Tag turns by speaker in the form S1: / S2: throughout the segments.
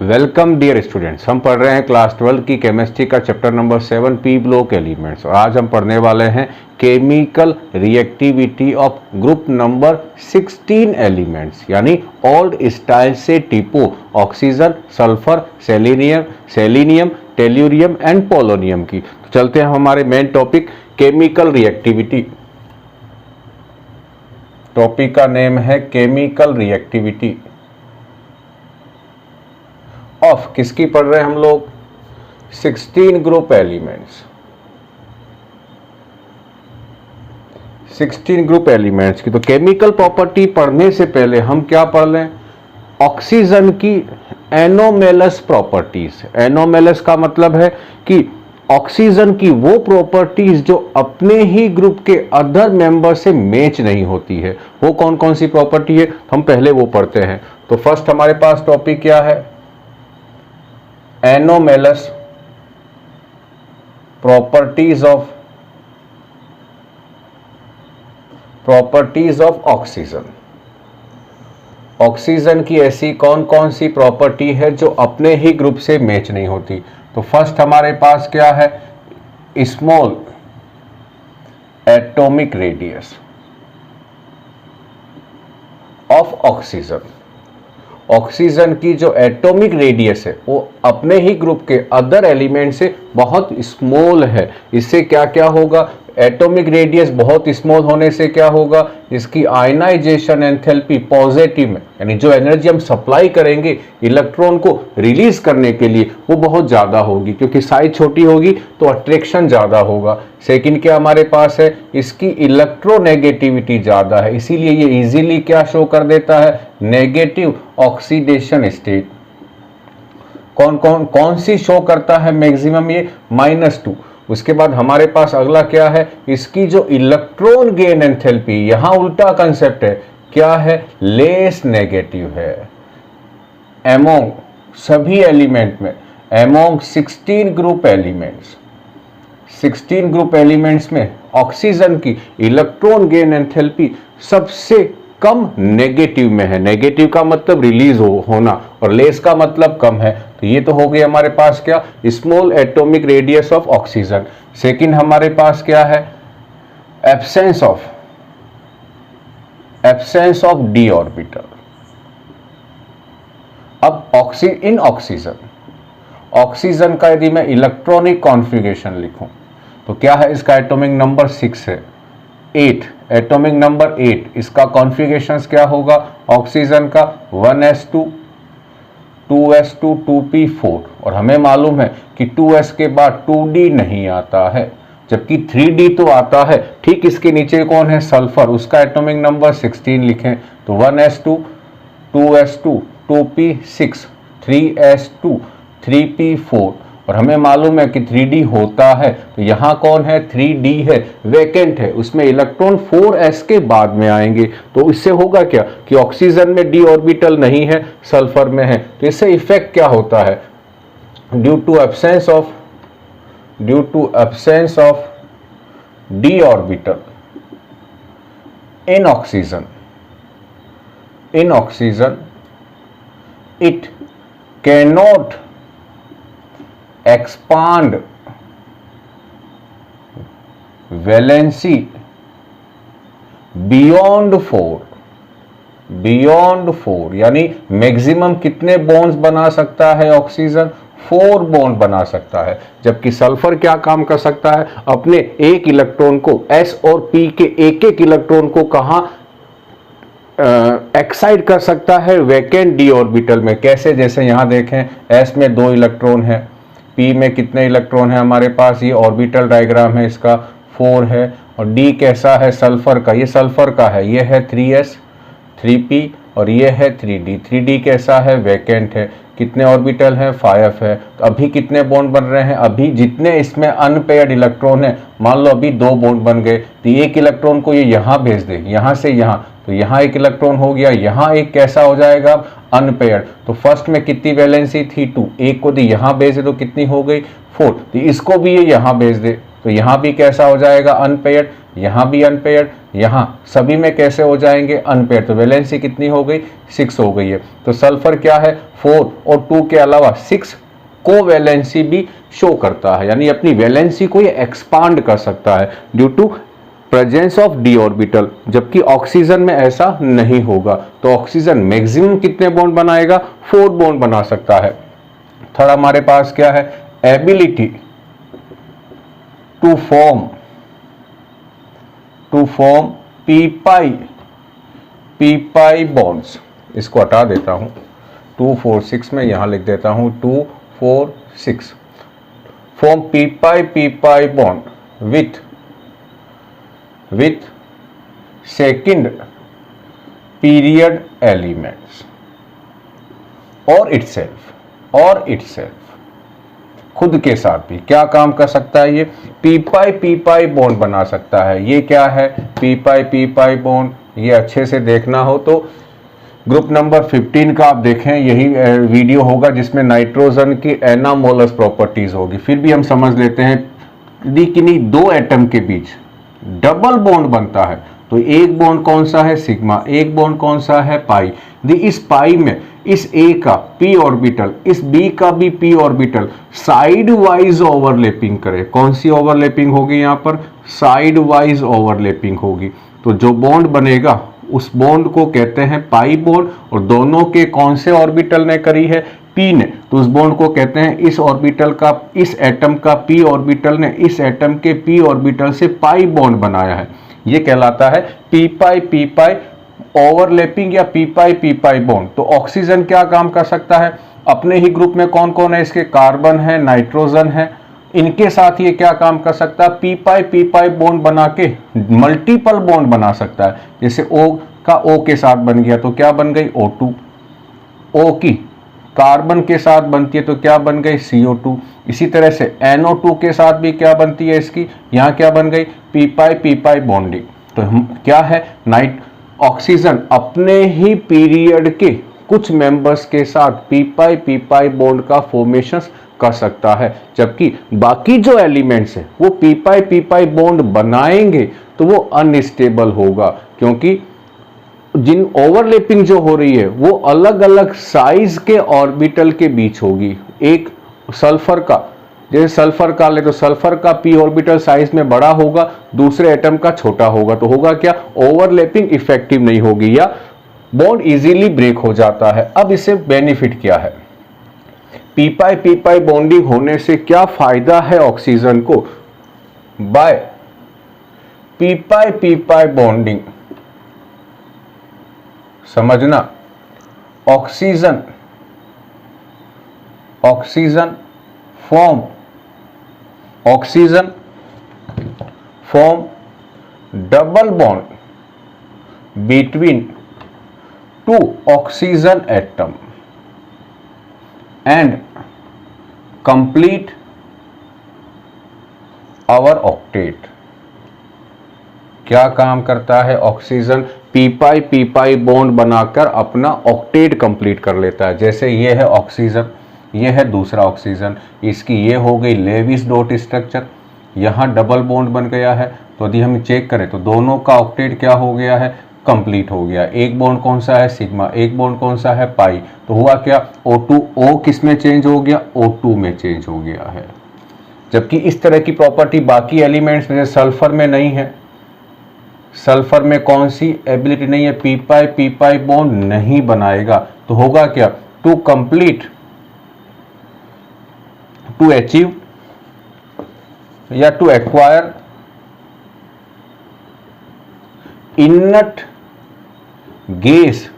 S1: Welcome dear students. हम पढ़ रहे हैं क्लास 12 की केमिस्ट्री का chapter number 7 p block elements और आज हम पढ़ने वाले हैं chemical reactivity of group number 16 elements, यानी ओल्ड स्टाइल से टिपो oxygen, sulphur, selenium, tellurium and polonium की। तो चलते हैं हमारे main topic chemical reactivity. Topic का नेम है केमिकल रिएक्टिविटी ऑफ, किसकी पढ़ रहे हैं हम लोग, 16 ग्रुप एलिमेंट्स। 16 ग्रुप एलिमेंट्स की तो केमिकल प्रॉपर्टी पढ़ने से पहले हम क्या पढ़ लें, ऑक्सीजन की एनोमेलस प्रॉपर्टीज। एनोमेलस का मतलब है कि ऑक्सीजन की वो प्रॉपर्टीज जो अपने ही ग्रुप के अदर मेंबर से मैच नहीं होती है। वो कौन कौन सी प्रॉपर्टी है हम पहले वो पढ़ते हैं। तो फर्स्ट हमारे पास टॉपिक क्या है, anomalous properties of oxygen. Oxygen की ऐसी कौन कौन सी प्रॉपर्टी है जो अपने ही ग्रुप से मैच नहीं होती। तो फर्स्ट हमारे पास क्या है, small atomic radius of oxygen. Oxygen की जो एटॉमिक रेडियस है वो अपने ही ग्रुप के अदर एलिमेंट से बहुत स्मॉल है। इससे क्या क्या होगा, एटॉमिक रेडियस बहुत स्मॉल होने से क्या होगा, इसकी आयनाइजेशन एंथैल्पी पॉजिटिव में, यानी जो एनर्जी हम सप्लाई करेंगे इलेक्ट्रॉन को रिलीज करने के लिए वो बहुत ज़्यादा होगी, क्योंकि साइज छोटी होगी तो अट्रैक्शन ज़्यादा होगा। सेकंड क्या हमारे पास है, इसकी इलेक्ट्रोनेगेटिविटी ज़्यादा है, इसीलिए ये इजीली क्या शो कर देता है, नेगेटिव ऑक्सीडेशन स्टेट। कौन सी शो करता है मैक्सिमम, ये -2। उसके बाद हमारे पास अगला क्या है, इसकी जो इलेक्ट्रॉन गेन एंथैल्पी, यहां उल्टा कंसेप्ट है, क्या है, लेस नेगेटिव है। एमोंग सभी एलिमेंट में, among 16 group elements, 16 group elements में ऑक्सीजन की इलेक्ट्रॉन गेन एंथैल्पी सबसे कम नेगेटिव में है। नेगेटिव का मतलब रिलीज होना और लेस का मतलब कम है। तो ये तो हो गई हमारे पास क्या, small atomic radius of oxygen. Second हमारे पास क्या है, एब्सेंस ऑफ डी ऑर्बिटल। अब इन ऑक्सीजन का यदि मैं इलेक्ट्रॉनिक कॉन्फ़िगरेशन लिखूं तो क्या है, इसका एटॉमिक नंबर 6 है, 8 एटॉमिक नंबर 8। इसका कॉन्फ़िगरेशंस क्या होगा, ऑक्सीजन का 1s2 2s2 2p4, और हमें मालूम है कि 2s के बाद 2d नहीं आता है, जबकि 3d तो आता है। ठीक इसके नीचे कौन है, सल्फर, उसका एटॉमिक नंबर 16 लिखें तो 1s2 2s2 2p6 3s2 3p4, और हमें मालूम है कि 3d होता है। तो यहाँ कौन है, 3d है, वैकेंट है, उसमें इलेक्ट्रॉन 4s के बाद में आएंगे। तो इससे होगा क्या कि ऑक्सीजन में d ऑर्बिटल नहीं है, सल्फर में है। तो इससे इफेक्ट क्या होता है, due to absence of d orbital in oxygen it cannot expand valency beyond 4, यानी मैक्सिमम कितने बॉन्ड्स बना सकता है ऑक्सीजन, 4 बॉन्ड बना सकता है। जबकि सल्फर क्या काम कर सकता है, अपने एक इलेक्ट्रॉन को S और P के एक एक इलेक्ट्रॉन को कहां एक्साइट कर सकता है, वैकेंट डी ऑर्बिटल में। कैसे, जैसे यहां देखें, S में 2 इलेक्ट्रॉन है, P में कितने इलेक्ट्रॉन है हमारे पास, ये ऑर्बिटल डायग्राम है, इसका 4 है। और D कैसा है, सल्फर का, ये सल्फर का है, ये है 3s 3p और ये है 3d। 3d कैसा है, वैकेंट है, कितने ऑर्बिटल है, 5 है। तो अभी कितने बॉन्ड बन रहे हैं, अभी जितने इसमें अनपेयर्ड इलेक्ट्रॉन है, मान लो अभी 2 बॉन्ड बन गए, तो एक इलेक्ट्रॉन को ये यहाँ भेज दे, यहाँ से यहाँ, तो यहाँ एक इलेक्ट्रॉन हो गया, यहाँ एक कैसा हो जाएगा, अनपेयर्ड। तो फर्स्ट में कितनी वैलेंसी थी, 2, एक को दी यहाँ भेज दे तो कितनी हो गई, 4, तो इसको भी ये यहाँ भेज दे तो यहाँ भी कैसा हो जाएगा, अनपेयर्ड, यहाँ भी अनपेयर्ड, यहाँ सभी में कैसे हो जाएंगे, अनपेयर्ड। तो वैलेंसी कितनी हो गई, 6 हो गई है। तो सल्फर क्या है, 4 और 2 के अलावा 6 कोवैलेंसी भी शो करता है, यानी अपनी वैलेंसी को ये एक्सपांड कर सकता है due to presence of d orbital, जबकि ऑक्सीजन में ऐसा नहीं होगा। तो ऑक्सीजन मैक्सिमम कितने बॉन्ड बनाएगा, 4 बॉन्ड बना सकता है। थर्ड हमारे पास क्या है, ability to form p pi bonds. इसको हटा देता हूं, 2 4 6 में यहां लिख देता हूं 2 4 6। Form p pi bond with second period elements और इटसेल्फ खुद के साथ भी क्या काम कर सकता है, ये पी पाई बॉन्ड बना सकता है। ये क्या है, पी पाई बॉन्ड। ये अच्छे से देखना हो तो ग्रुप नंबर 15 का आप देखें, यही वीडियो होगा जिसमें नाइट्रोजन की एनामोलस प्रॉपर्टीज होगी। फिर भी हम समझ लेते हैं कि नहीं, 2 एटम के बीच डबल बॉन्ड बनता है तो एक बॉन्ड कौन सा है, सिग्मा, एक बॉन्ड कौन सा है, पाई। इस पाई में इस ए का पी ऑर्बिटल, इस बी का भी P orbital side wise overlapping करे। कौन सी ओवरलैपिंग होगी, यहाँ पर साइड वाइज ओवरलैपिंग होगी। तो जो बॉन्ड बनेगा उस बॉन्ड को कहते हैं पाई बॉन्ड, और दोनों के कौन से ऑर्बिटल ने करी है, पी ने, तो उस बॉन्ड को कहते हैं इस ऑर्बिटल का, इस एटम का पी ऑर्बिटल ने इस एटम के पी ऑर्बिटल से पाई बॉन्ड बनाया है। ये कहलाता है पी पाई ओवरलैपिंग या पी पाई बॉन्ड। तो ऑक्सीजन क्या काम कर सकता है, अपने ही ग्रुप में कौन कौन है, इसके कार्बन है, नाइट्रोजन है, इनके साथ ये क्या काम कर सकता है, पी पाई बॉन्ड बना के मल्टीपल बॉन्ड बना सकता है। जैसे O का O के साथ बन गया तो क्या बन गई, O2। O की कार्बन के साथ बनती है तो क्या बन गई, CO2। इसी तरह से NO2 के साथ भी क्या बनती है इसकी, यहाँ क्या बन गई, पी पाई बॉन्डिंग। तो हम क्या है, ऑक्सीजन अपने ही पीरियड के कुछ मेंबर्स के साथ पी पाई बॉन्ड का फॉर्मेशन कर सकता है, जबकि बाकी जो एलिमेंट्स है वो पी पाई बॉन्ड बनाएंगे तो वो अनस्टेबल होगा, क्योंकि जिन ओवरलैपिंग जो हो रही है वो अलग अलग साइज के ऑर्बिटल के बीच होगी। एक सल्फर का, जैसे सल्फर का ले तो सल्फर का पी ऑर्बिटल साइज में बड़ा होगा, दूसरे एटम का छोटा होगा, तो होगा क्या, ओवरलैपिंग इफेक्टिव नहीं होगी या बॉन्ड इजीली ब्रेक हो जाता है। अब इससे बेनिफिट क्या है, पी पाई बॉन्डिंग होने से क्या फायदा है ऑक्सीजन को, बाय पी पाई बॉन्डिंग समझना, oxygen form double bond between 2 oxygen atom and complete our octet. क्या काम करता है, ऑक्सीजन पी पाई बॉन्ड बनाकर अपना ऑक्टेट कंप्लीट कर लेता है। जैसे ये है ऑक्सीजन, ये है दूसरा ऑक्सीजन, इसकी ये हो गई लेविस डॉट स्ट्रक्चर, यहाँ डबल बॉन्ड बन गया है। तो यदि हम चेक करें तो दोनों का ऑक्टेट क्या हो गया है, कंप्लीट हो गया। एक बॉन्ड कौन सा है, सिग्मा, एक बॉन्ड कौन सा है, पाई। तो हुआ क्या, O2 O किस में चेंज हो गया, O2 में चेंज हो गया है। जबकि इस तरह की प्रॉपर्टी बाकी एलिमेंट्स में, सल्फर में नहीं है। सल्फर में कौन सी एबिलिटी नहीं है, पी पाई बॉन्ड नहीं बनाएगा। तो होगा क्या, टू कंप्लीट, टू अचीव या to acquire inert gas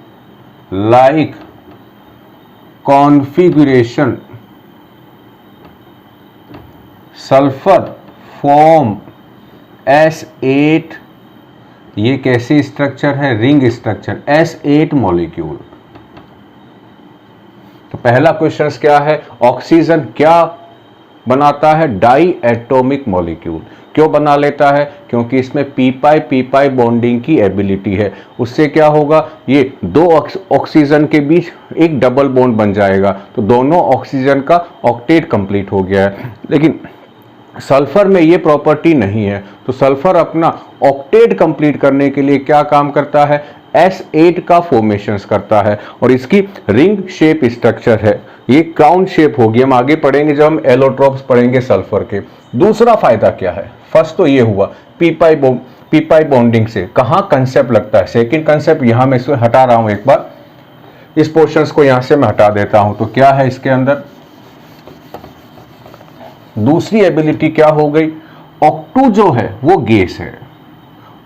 S1: like configuration, sulphur form S8, ये कैसी स्ट्रक्चर है, रिंग स्ट्रक्चर, S8 मॉलिक्यूल। तो पहला क्वेश्चन क्या है, ऑक्सीजन क्या बनाता है, डाई एटॉमिक मॉलिक्यूल। क्यों बना लेता है, क्योंकि इसमें पी पाई बॉन्डिंग की एबिलिटी है। उससे क्या होगा, ये 2 ऑक्सीजन के बीच एक डबल बॉन्ड बन जाएगा, तो दोनों ऑक्सीजन का ऑक्टेट कंप्लीट हो गया है। लेकिन सल्फर में ये प्रॉपर्टी नहीं है, तो सल्फर अपना ऑक्टेट कंप्लीट करने के लिए क्या काम करता है, S8 का फॉर्मेशंस करता है और इसकी रिंग शेप स्ट्रक्चर है, ये क्राउन शेप होगी। हम आगे पढ़ेंगे जब हम एलोट्रॉप्स पढ़ेंगे सल्फर के। दूसरा फायदा क्या है, फर्स्ट तो ये हुआ पी पाई बॉन्डिंग से कहाँ कंसेप्ट लगता है। सेकेंड कंसेप्ट यहाँ मैं इसको हटा रहा हूँ, एक बार इस पोर्शंस को यहाँ से मैं हटा देता हूँ। तो क्या है इसके अंदर, दूसरी एबिलिटी क्या हो गई, ऑक्टू जो है वो गैस है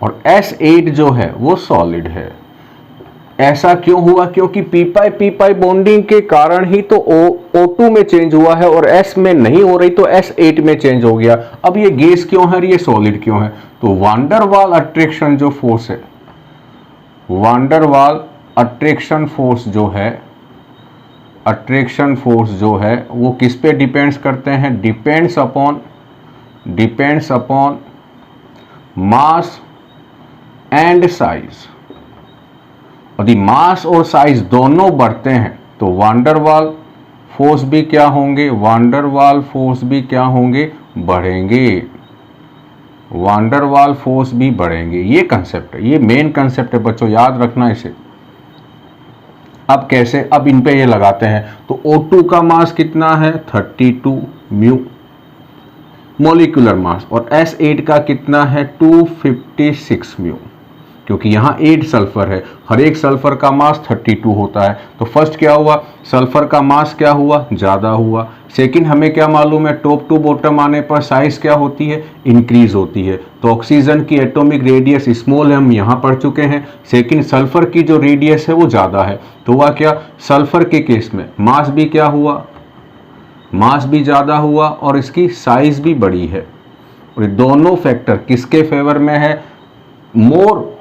S1: और S8 जो है वो सॉलिड है। ऐसा क्यों हुआ, क्योंकि पी पाई बॉन्डिंग के कारण ही तो O2 में चेंज हुआ है और S में नहीं हो रही तो S8 में चेंज हो गया। अब ये गैस क्यों है, ये सॉलिड क्यों है, तो वांडरवाल अट्रैक्शन जो फोर्स है, वांडरवाल अट्रैक्शन फोर्स जो है, अट्रैक्शन फोर्स जो है वो किस पे डिपेंड्स करते हैं, depends upon mass and size. यदि मास और साइज दोनों बढ़ते हैं तो वांडरवाल फोर्स भी क्या होंगे, वांडरवाल फोर्स भी क्या होंगे, बढ़ेंगे, वांडरवाल फोर्स भी बढ़ेंगे। ये कंसेप्ट है, ये मेन कंसेप्ट है बच्चों, याद रखना इसे। अब कैसे, अब इन पे ये लगाते हैं तो O2 का मास कितना है 32 म्यू मोलिकुलर मास और S8 का कितना है 256 म्यू, क्योंकि यहाँ 8 सल्फर है, हर एक सल्फर का मास 32 होता है। तो फर्स्ट क्या हुआ, सल्फर का मास क्या हुआ, ज़्यादा हुआ। सेकंड हमें क्या मालूम है, टॉप टू बॉटम आने पर साइज क्या होती है, इंक्रीज होती है। तो ऑक्सीजन की एटॉमिक रेडियस स्मॉल है, हम यहाँ पढ़ चुके हैं। सेकंड सल्फर की जो रेडियस है वो ज़्यादा है। तो हुआ क्या, सल्फर के केस में मास भी क्या हुआ, मास भी ज़्यादा हुआ और इसकी साइज भी बड़ी है। और ये दोनों फैक्टर किसके फेवर में है, मोर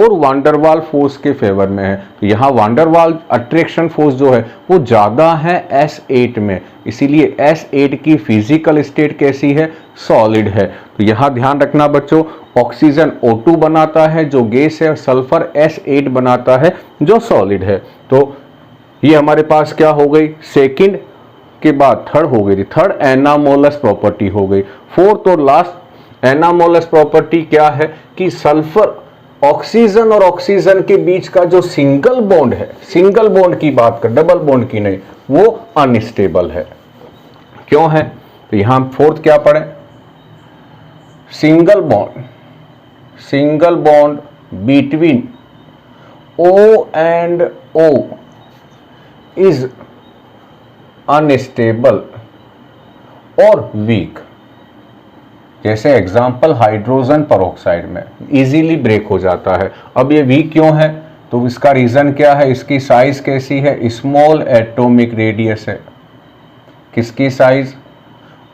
S1: वांडरवाल फोर्स के फेवर में है। तो यहाँ वांडरवाल अट्रैक्शन फोर्स जो है वो ज़्यादा है S8 में, इसीलिए S8 की फिजिकल स्टेट कैसी है, सॉलिड है। तो यहाँ ध्यान रखना बच्चों, ऑक्सीजन O2 बनाता है जो गैस है, सल्फर S8 बनाता है जो सॉलिड है। तो ये हमारे पास क्या हो गई, सेकंड के बाद थर्ड हो गई थी, थर्ड एनामोलस प्रॉपर्टी हो गई। फोर्थ और लास्ट एनामोलस प्रॉपर्टी क्या है कि सल्फर ऑक्सीजन और ऑक्सीजन के बीच का जो सिंगल बॉन्ड है, सिंगल बॉन्ड की बात कर, डबल बॉन्ड की नहीं, वो अनस्टेबल है। क्यों है, तो यहां फोर्थ क्या पढ़े, single bond between O and O is unstable और वीक। जैसे एग्जाम्पल हाइड्रोजन परऑक्साइड में इजीली ब्रेक हो जाता है। अब ये वीक क्यों है, तो इसका रीजन क्या है, इसकी साइज कैसी है, स्मॉल एटॉमिक रेडियस है। किसकी साइज,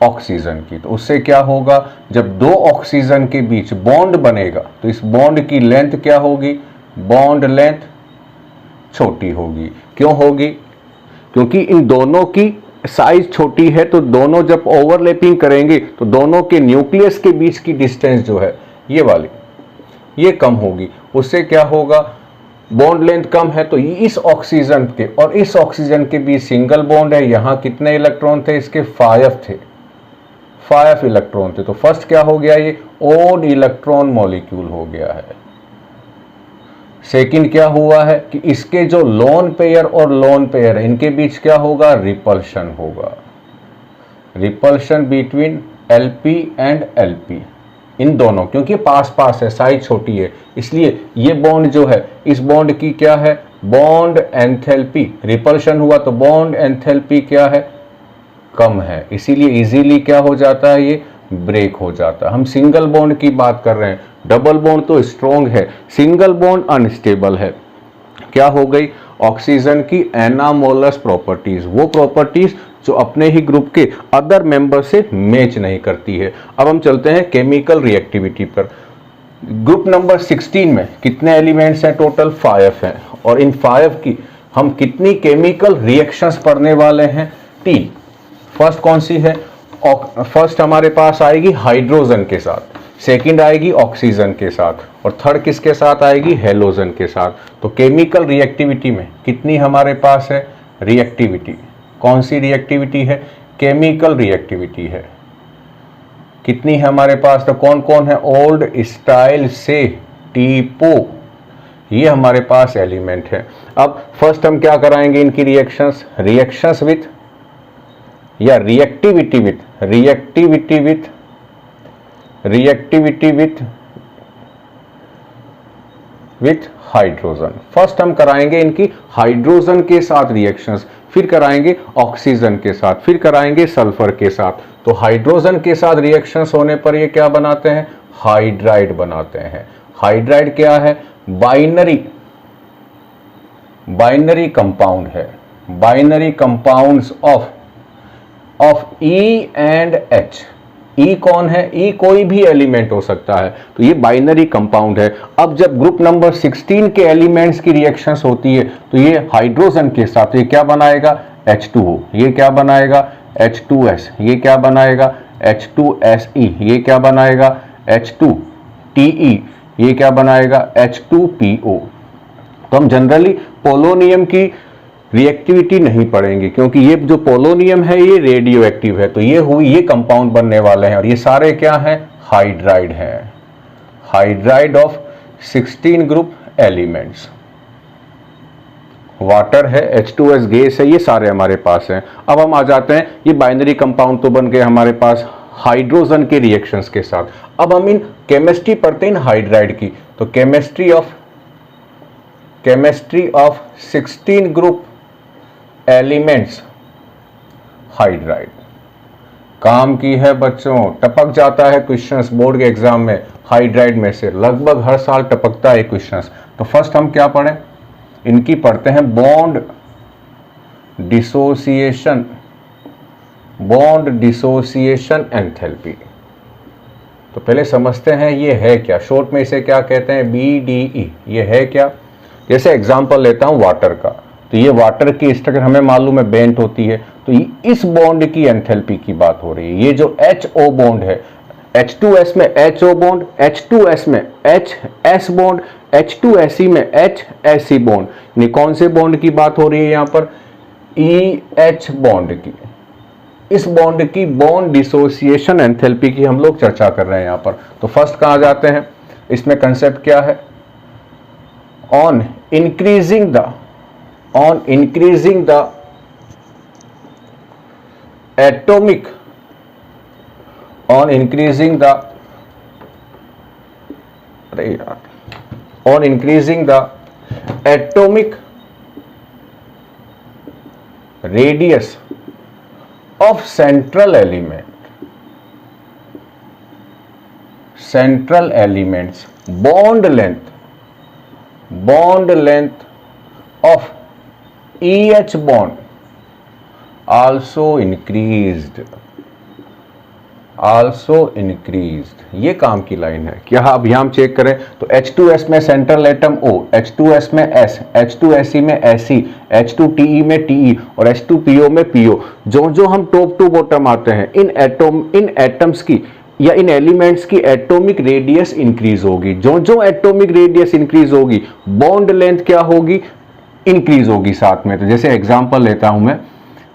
S1: ऑक्सीजन की। तो उससे क्या होगा, जब दो ऑक्सीजन के बीच बॉन्ड बनेगा तो इस बॉन्ड की लेंथ क्या होगी, बॉन्ड लेंथ छोटी होगी। क्यों होगी, क्योंकि इन दोनों की साइज छोटी है, तो दोनों जब ओवरलैपिंग करेंगे तो दोनों के न्यूक्लियस के बीच की डिस्टेंस जो है ये वाली, ये कम होगी। उससे क्या होगा, बॉन्ड लेंथ कम है तो इस ऑक्सीजन के और इस ऑक्सीजन के बीच सिंगल बॉन्ड है। यहाँ कितने इलेक्ट्रॉन थे, इसके 5 थे, 5 इलेक्ट्रॉन थे। तो फर्स्ट क्या हो गया, ये ओड इलेक्ट्रॉन मॉलिक्यूल हो गया है। सेकंड क्या हुआ है कि इसके जो लोन पेयर और लोन पेयर है इनके बीच क्या होगा, रिपल्शन होगा, repulsion between LP and LP, इन दोनों, क्योंकि पास पास है, साइज छोटी है, इसलिए ये बॉन्ड जो है, इस बॉन्ड की क्या है, बॉन्ड एंथैल्पी, रिपल्शन हुआ तो बॉन्ड एंथैल्पी क्या है, कम है, इसीलिए इजीली क्या हो जाता है, ये ब्रेक हो जाता है। हम सिंगल बॉन्ड की बात कर रहे हैं, डबल बॉन्ड तो स्ट्रॉन्ग है, सिंगल बॉन्ड अनस्टेबल है। क्या हो गई, ऑक्सीजन की एनामोलस प्रॉपर्टीज, वो प्रॉपर्टीज जो अपने ही ग्रुप के अदर मेंबर से मैच नहीं करती है। अब हम चलते हैं केमिकल रिएक्टिविटी पर। ग्रुप नंबर 16 में कितने एलिमेंट्स हैं, टोटल 5 हैं, और इन 5 की हम कितनी केमिकल रिएक्शंस पढ़ने वाले हैं, 3। फर्स्ट कौन सी है, फर्स्ट हमारे पास आएगी हाइड्रोजन के साथ, सेकंड आएगी ऑक्सीजन के साथ, और थर्ड किसके साथ आएगी, हेलोजन के साथ। तो केमिकल रिएक्टिविटी में कितनी हमारे पास है रिएक्टिविटी, कौन सी रिएक्टिविटी है, केमिकल रिएक्टिविटी है। कितनी है हमारे पास, तो कौन कौन है, ओल्ड स्टाइल से टीपो, ये हमारे पास एलिमेंट है। अब फर्स्ट हम क्या कराएंगे, इनकी रिएक्शंस विथ या रिएक्टिविटी विथ हाइड्रोजन। फर्स्ट हम कराएंगे इनकी हाइड्रोजन के साथ रिएक्शंस, फिर कराएंगे ऑक्सीजन के साथ, फिर कराएंगे सल्फर के साथ। तो हाइड्रोजन के साथ रिएक्शंस होने पर ये क्या बनाते हैं, हाइड्राइड बनाते हैं। हाइड्राइड क्या है, बाइनरी कंपाउंड है, binary compounds of E and H. E कौन है, ई कोई भी एलिमेंट हो सकता है, तो ये बाइनरी कंपाउंड है। अब जब ग्रुप नंबर 16 के एलिमेंट्स की रिएक्शंस होती है तो ये हाइड्रोजन के साथ ये क्या बनाएगा, H2O, ये क्या बनाएगा H2S, ये क्या बनाएगा H2SE, ये क्या बनाएगा H2TE, ये क्या बनाएगा H2PO। तो हम जनरली पोलोनियम की रिएक्टिविटी नहीं पढ़ेंगे क्योंकि ये जो पोलोनियम है ये रेडियो एक्टिव है, तो ये कंपाउंड बनने वाले हैं और ये सारे क्या हैं, हाइड्राइड हैं, hydride of 16 group elements. Water है, H2S गैस है, ये सारे हमारे पास हैं। अब हम आ जाते हैं, ये बाइनरी कंपाउंड तो बन गए हमारे पास हाइड्रोजन के रिएक्शंस के साथ। अब हम इन केमिस्ट्री पढ़ते हैं हाइड्राइड की, तो chemistry of 16 group elements hydride. काम की है बच्चों, टपक जाता है क्वेश्चंस बोर्ड के एग्जाम में, हाइड्राइड में से लगभग हर साल टपकता है क्वेश्चंस। तो फर्स्ट हम क्या पढ़ें, इनकी पढ़ते हैं बॉन्ड डिसोसिएशन एंथैल्पी। तो पहले समझते हैं ये है क्या, शॉर्ट में इसे क्या कहते हैं, BDE। ये है क्या, जैसे एग्जांपल लेता हूं वाटर का, तो ये वाटर की स्ट्रक्चर हमें मालूम है बेंट होती है, तो इस बॉन्ड की एंथैल्पी की बात हो रही है। ये जो HO बॉन्ड है, H2S में HO बॉन्ड, H2S में HS बॉन्ड, H2SE में HSE बॉन्ड, यानी कौन से बॉन्ड की बात हो रही है यहाँ पर, EH बॉन्ड की। इस बॉन्ड की बॉन्ड डिसोसिएशन एंथैल्पी की हम लोग चर्चा कर रहे हैं यहाँ पर। तो फर्स्ट कहाँ जाते हैं, इसमें कंसेप्ट क्या है, on increasing the atomic radius of central elements, bond length of each bond also increased। ये काम की लाइन है क्या, अब यहां हम चेक करें तो H2S में सेंट्रल एटम O, H2S में S, H2SE में SE, H2TE में TE और H2PO में PO। जो हम टॉप टू बॉटम आते हैं, इन एटम्स की या इन एलिमेंट्स की एटॉमिक रेडियस इंक्रीज होगी। जो एटॉमिक रेडियस इंक्रीज होगी, बॉन्ड लेंथ क्या होगी, इंक्रीज होगी साथ में। तो जैसे एग्जांपल लेता हूं मैं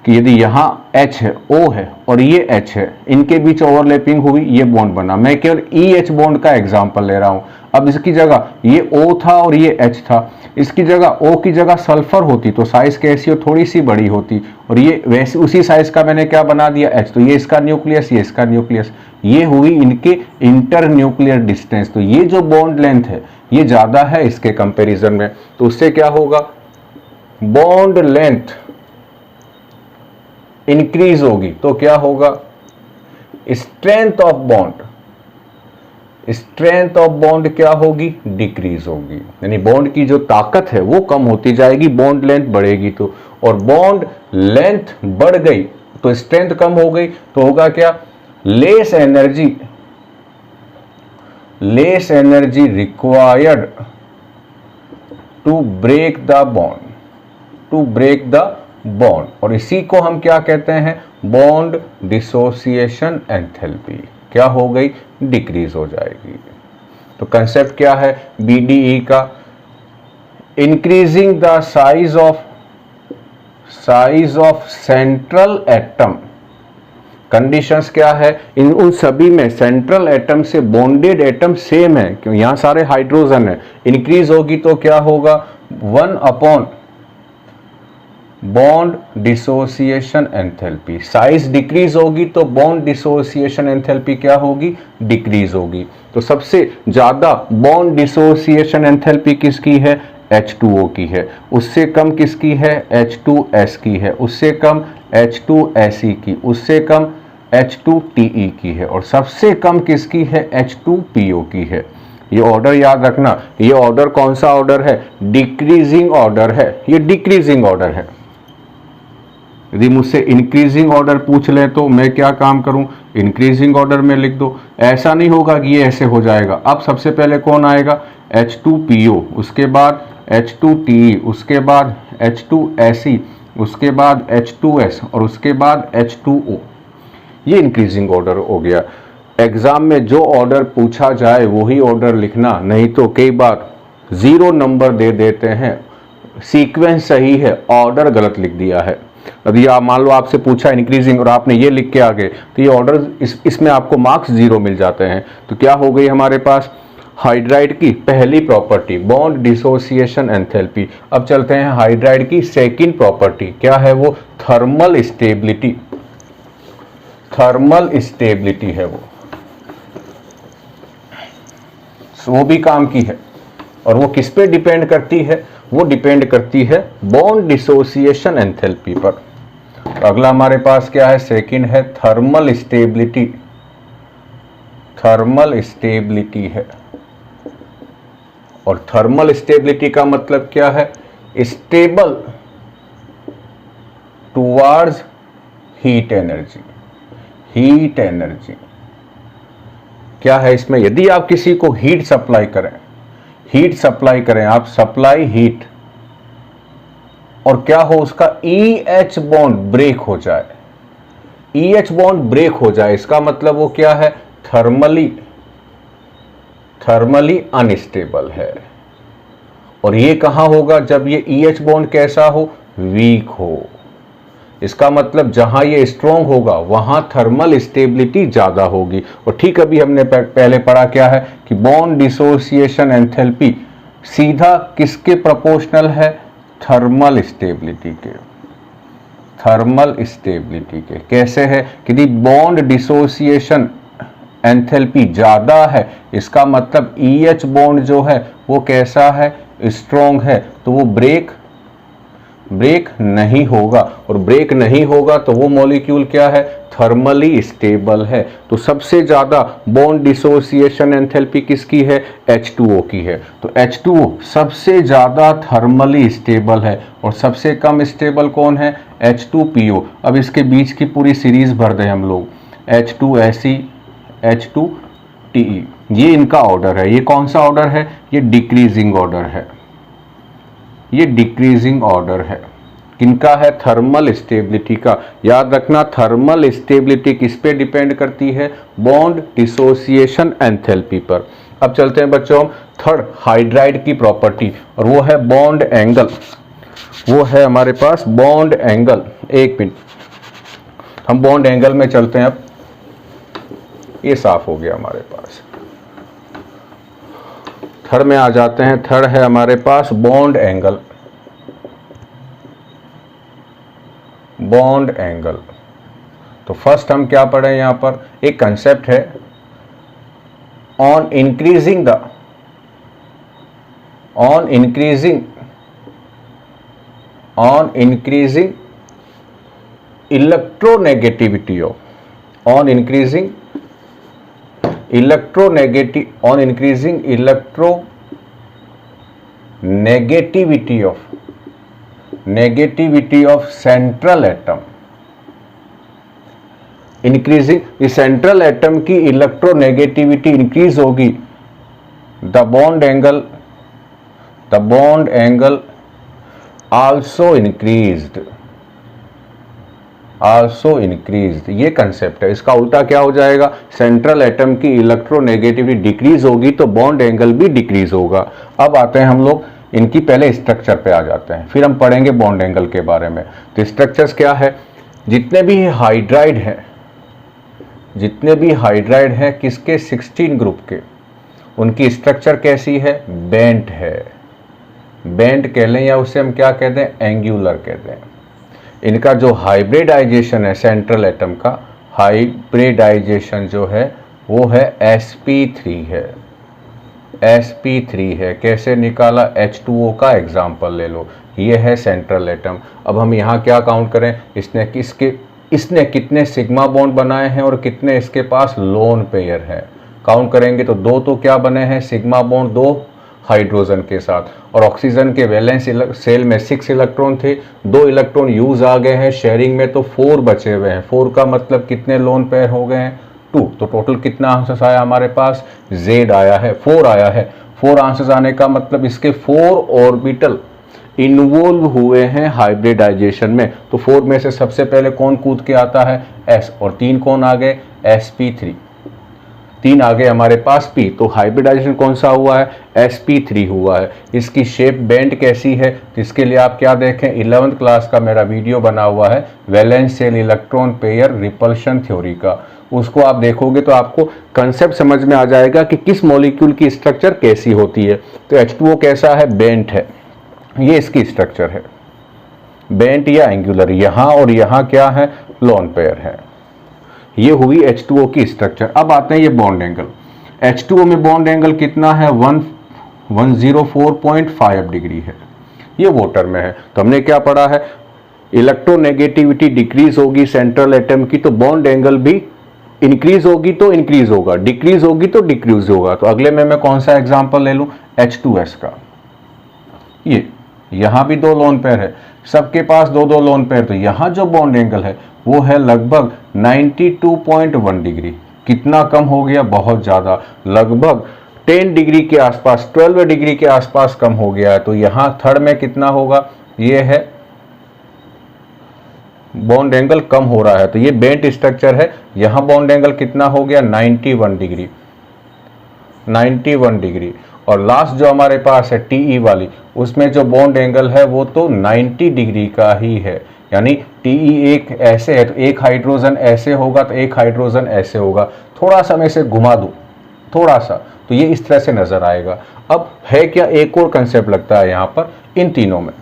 S1: कि यदि यहाँ H है, O है और ये H है, इनके बीच ओवरलैपिंग हुई, ये बॉन्ड बना। मैं केवल EH बॉन्ड का एग्जांपल ले रहा हूं। अब इसकी जगह ये O था और ये H था, इसकी जगह O की जगह सल्फर होती तो साइज कैसी हो, थोड़ी सी बड़ी होती, और ये वैसे उसी साइज का मैंने क्या बना दिया H। तो ये इसका न्यूक्लियस, ये इसका न्यूक्लियस, ये हुई इनके इंटर न्यूक्लियर डिस्टेंस। तो ये जो बॉन्ड लेंथ है ये ज्यादा है इसके कंपैरिजन में, तो उससे क्या होगा, बॉन्ड लेंथ इंक्रीज होगी तो क्या होगा, स्ट्रेंथ ऑफ बॉन्ड क्या होगी, डिक्रीज होगी। यानी बॉन्ड की जो ताकत है वो कम होती जाएगी, बॉन्ड लेंथ बढ़ेगी तो, और बॉन्ड लेंथ बढ़ गई तो स्ट्रेंथ कम हो गई, तो होगा क्या, less energy required to break the bond, और इसी को हम क्या कहते हैं, बॉन्ड डिसोसिएशन एंथैल्पी क्या हो गई, डिक्रीज हो जाएगी। तो कंसेप्ट क्या है BDE का, increasing the size of central atom conditions क्या है, इन उन सभी में सेंट्रल एटम से बॉन्डेड एटम सेम है, क्यों यहां सारे हाइड्रोजन है। इंक्रीज होगी तो क्या होगा, 1 upon bond dissociation enthalpy. Size decrease होगी तो बॉन्ड डिसोसिएशन एंथैल्पी क्या होगी, डिक्रीज होगी। तो सबसे ज्यादा बॉन्ड डिसोसिएशन एंथैल्पी किसकी है, H2O की है। उससे कम किसकी है, H2S की है। उससे कम H2Se की। उससे कम H2Te की है। और सबसे कम किसकी है, H2PO की है। ये ऑर्डर याद रखना, ये ऑर्डर कौन सा ऑर्डर है, डिक्रीजिंग ऑर्डर है, ये डिक्रीजिंग ऑर्डर है। यदि मुझसे इंक्रीजिंग ऑर्डर पूछ ले तो मैं क्या काम करूं, इंक्रीजिंग ऑर्डर में लिख दो। ऐसा नहीं होगा कि ये ऐसे हो जाएगा। अब सबसे पहले कौन आएगा, H2PO, उसके बाद H2Te, उसके बाद H2Se, उसके बाद H2S और उसके बाद H2O। ये इंक्रीजिंग ऑर्डर हो गया। एग्जाम में जो ऑर्डर पूछा जाए वही ऑर्डर लिखना, नहीं तो कई बार 0 नंबर दे देते हैं। सीक्वेंस सही है, ऑर्डर गलत लिख दिया है। यदि आप मान लो आपसे पूछा इंक्रीजिंग और आपने ये लिख के आ गए तो ये ऑर्डर इसमें आपको मार्क्स 0 मिल जाते हैं। तो क्या हो गई हमारे पास हाइड्राइड की पहली प्रॉपर्टी, बॉन्ड डिसोसिएशन एंथैल्पी। अब चलते हैं हाइड्राइड की सेकंड प्रॉपर्टी, क्या है वो, थर्मल स्टेबिलिटी। थर्मल स्टेबिलिटी है वो भी काम की है। और वो किस पे डिपेंड करती है, वो डिपेंड करती है बॉन्ड डिसोसिएशन एंथैल्पी पर। तो अगला हमारे पास क्या है, सेकंड है थर्मल स्टेबिलिटी। थर्मल स्टेबिलिटी है। और थर्मल स्टेबिलिटी का मतलब क्या है, stable towards heat energy. Heat energy क्या है इसमें, यदि आप किसी को हीट सप्लाई करें, हीट सप्लाई करें आप, सप्लाई हीट, और क्या हो उसका EH बॉन्ड ब्रेक हो जाए, EH बॉन्ड ब्रेक हो जाए, इसका मतलब वो क्या है, थर्मली अनस्टेबल है। और ये कहां होगा, जब ये EH बॉन्ड कैसा हो, वीक हो। इसका मतलब जहां ये स्ट्रॉन्ग होगा वहां थर्मल स्टेबिलिटी ज्यादा होगी। और ठीक अभी हमने पहले पढ़ा क्या है कि बॉन्ड डिसोसिएशन एंथैल्पी सीधा किसके प्रोपोर्शनल है, थर्मल स्टेबिलिटी के। थर्मल स्टेबिलिटी के कैसे है कि यदि बॉन्ड डिसोसिएशन एंथैल्पी ज्यादा है, इसका मतलब EH बॉन्ड जो है वो कैसा है, स्ट्रॉन्ग है, तो वो ब्रेक नहीं होगा। और ब्रेक नहीं होगा तो वो मॉलिक्यूल क्या है, थर्मली स्टेबल है। तो सबसे ज्यादा बॉन्ड डिसोसिएशन एंथैल्पी किसकी है, H2O की है। तो H2O सबसे ज्यादा थर्मली स्टेबल है। और सबसे कम स्टेबल कौन है, H2PO। अब इसके बीच की पूरी सीरीज भर दें हम लोग, H2Se, H2Te, ये इनका ऑर्डर है। ये कौन सा ऑर्डर है, ये डिक्रीजिंग ऑर्डर है। ये डिक्रीजिंग ऑर्डर है किनका है, थर्मल स्टेबिलिटी का। याद रखना थर्मल स्टेबिलिटी किस पे डिपेंड करती है, बॉन्ड डिसोसिएशन एंथैल्पी पर। अब चलते हैं बच्चों थर्ड हाइड्राइड की प्रॉपर्टी, और वो है बॉन्ड एंगल। वो है हमारे पास बॉन्ड एंगल। एक मिनट, हम बॉन्ड एंगल में चलते हैं। अब ये साफ हो गया हमारे पास, थर्ड में आ जाते हैं। थर्ड है हमारे पास बॉन्ड एंगल। बॉन्ड एंगल, तो फर्स्ट हम क्या पढ़े यहां पर, एक कंसेप्ट है, on increasing electronegativity of, on increasing electronegativity of central atom, increasing central atom की इलेक्ट्रोनेगेटिविटी इंक्रीज होगी, the bond angle also increased. ये कंसेप्ट है। इसका उल्टा क्या हो जाएगा, सेंट्रल एटम की इलेक्ट्रोनेगेटिविटी डिक्रीज होगी तो बॉन्ड एंगल भी डिक्रीज होगा। अब आते हैं हम लोग इनकी पहले स्ट्रक्चर पे आ जाते हैं, फिर हम पढ़ेंगे बॉन्ड एंगल के बारे में। तो स्ट्रक्चर्स क्या है, जितने भी हाइड्राइड हैं जितने भी हाइड्राइड हैं किसके, 16 ग्रुप के, उनकी स्ट्रक्चर कैसी है, बेंट है। बेंट कह लें या उसे हम क्या कहते हैं, एंगुलर कहते हैं। इनका जो हाइब्रिडाइजेशन है सेंट्रल एटम का, हाइब्रिडाइजेशन जो है वो है sp3 है, sp3 है। कैसे निकाला, H2O का एग्जाम्पल ले लो, ये है सेंट्रल एटम। अब हम यहाँ क्या काउंट करें, इसने कितने सिग्मा बॉन्ड बनाए हैं और कितने इसके पास लोन पेयर है। काउंट करेंगे तो दो तो क्या बने हैं, सिग्मा बॉन्ड, दो हाइड्रोजन के साथ, और ऑक्सीजन के वैलेंस सेल में 6 इलेक्ट्रॉन थे, 2 इलेक्ट्रॉन यूज आ गए हैं शेयरिंग में, तो 4 बचे हुए हैं। 4 का मतलब कितने लोन पेयर हो गए हैं, 2। तो टोटल कितना आंसर्स आया हमारे पास, Z आया है, 4 आया है। 4 आंसर्स आने का मतलब इसके 4 ऑर्बिटल इन्वॉल्व हुए हैं हाइब्रिडाइजेशन में। तो 4 में से सबसे पहले कौन कूद के आता है, S, और 3 कौन आ गए, sp3, 3 आ गए हमारे पास P। तो हाइब्रिडाइजेशन कौन सा हुआ है, sp3 हुआ है। इसकी शेप बेंड कैसी है, तो इसके लिए आप क्या देखें, 11th क्लास का मेरा वीडियो बना हुआ है valence shell electron pair repulsion theory का, उसको आप देखोगे तो आपको कंसेप्ट समझ में आ जाएगा कि किस मॉलिक्यूल की स्ट्रक्चर कैसी होती है। तो H2O कैसा है, बेंट है, ये इसकी स्ट्रक्चर है, बेंट या एंगुलर। यहाँ और यहाँ क्या है, लोन पेयर है। ये हुई H2O की स्ट्रक्चर। अब आते हैं ये बॉन्ड एंगल। H2O में बॉन्ड एंगल कितना है, 104.5 डिग्री है, ये वाटर में है। तो हमने क्या पढ़ा है, इलेक्ट्रोनेगेटिविटी डिक्रीज होगी सेंट्रल एटम की, तो बॉन्ड एंगल भी इंक्रीज होगी तो इंक्रीज होगा, डिक्रीज होगी तो डिक्रीज होगा। तो अगले में मैं कौन सा एग्जांपल ले लूं, H2S का। ये यहां भी 2 लोन पेयर है, सबके पास 2-2 लोन पेयर, तो यहां जो बॉन्ड एंगल है वो है लगभग 92.1 डिग्री। कितना कम हो गया, बहुत ज्यादा, लगभग 10 डिग्री के आसपास, 12 डिग्री के आसपास कम हो गया है। तो यहां थर्ड में कितना होगा, ये है बॉन्ड एंगल कम हो रहा है, तो ये बेंट स्ट्रक्चर है। यहां बॉन्ड एंगल कितना हो गया, 91 डिग्री, 91 डिग्री। और लास्ट जो हमारे पास है TE वाली, उसमें जो बॉन्ड एंगल है वो तो 90 डिग्री का ही है। यानी TE एक ऐसे है तो एक हाइड्रोजन ऐसे होगा तो एक हाइड्रोजन ऐसे होगा। थोड़ा सा मैं इसे घुमा दूं, थोड़ा सा, तो ये इस तरह से नजर आएगा। अब है क्या, एक और कंसेप्ट लगता है यहाँ पर, इन तीनों में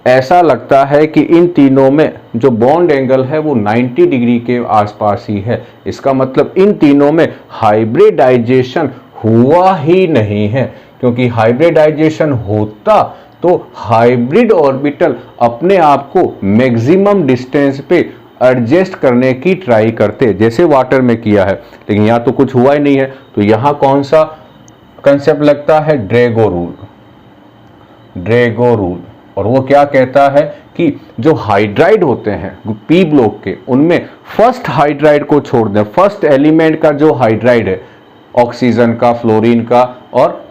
S1: ऐसा लगता है कि इन तीनों में जो बॉन्ड एंगल है वो 90 डिग्री के आसपास ही है। इसका मतलब इन तीनों में हाइब्रिडाइजेशन हुआ ही नहीं है, क्योंकि हाइब्रिडाइजेशन होता तो हाइब्रिड ऑर्बिटल अपने आप को मैक्सिमम डिस्टेंस पे एडजस्ट करने की ट्राई करते, जैसे वाटर में किया है, लेकिन यहाँ तो कुछ हुआ ही नहीं है। तो यहाँ कौन सा कंसेप्ट लगता है, ड्रैगो रूल। ड्रैगो रूल, और वो क्या कहता है कि जो हाइड्राइड होते हैं P ब्लॉक के, उनमें फर्स्ट हाइड्राइड को छोड़ दें, फर्स्ट एलिमेंट का जो हाइड्राइड है, ऑक्सीजन का, फ्लोरीन का और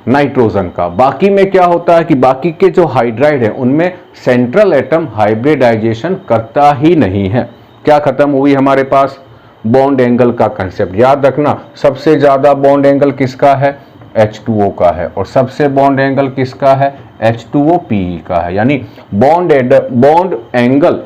S1: नाइट्रोजन का, बाकी में क्या होता है कि बाकी के जो हाइड्राइड है उनमें सेंट्रल एटम हाइब्रिडाइजेशन करता ही नहीं है। क्या खत्म हुई हमारे पास, बॉन्ड एंगल का कंसेप्ट। याद रखना, सबसे ज्यादा बॉन्ड एंगल किसका है, H2O का है, और सबसे बॉन्ड एंगल किसका है, H2O-PE का है। यानी बॉन्ड एंगल,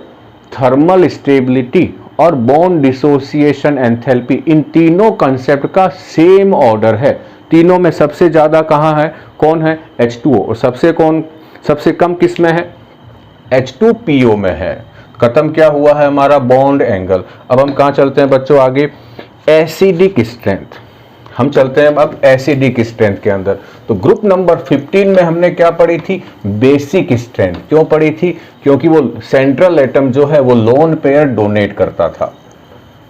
S1: थर्मल स्टेबिलिटी और बॉन्ड डिसोसिएशन एंथैल्पी, इन तीनों कंसेप्ट का सेम ऑर्डर है। तीनों में सबसे ज्यादा कहाँ है, कौन है, H2O, और सबसे कम किस में है, H2PO में है। खत्म क्या हुआ है हमारा, बॉन्ड एंगल। अब हम कहाँ चलते हैं बच्चों, आगे एसिडिक स्ट्रेंथ। हम चलते हैं अब एसिडिक स्ट्रेंथ के अंदर। तो ग्रुप नंबर 15 में हमने क्या पढ़ी थी, बेसिक स्ट्रेंथ। क्यों पढ़ी थी, क्योंकि वो सेंट्रल एटम जो है वो लोन पेयर डोनेट करता था।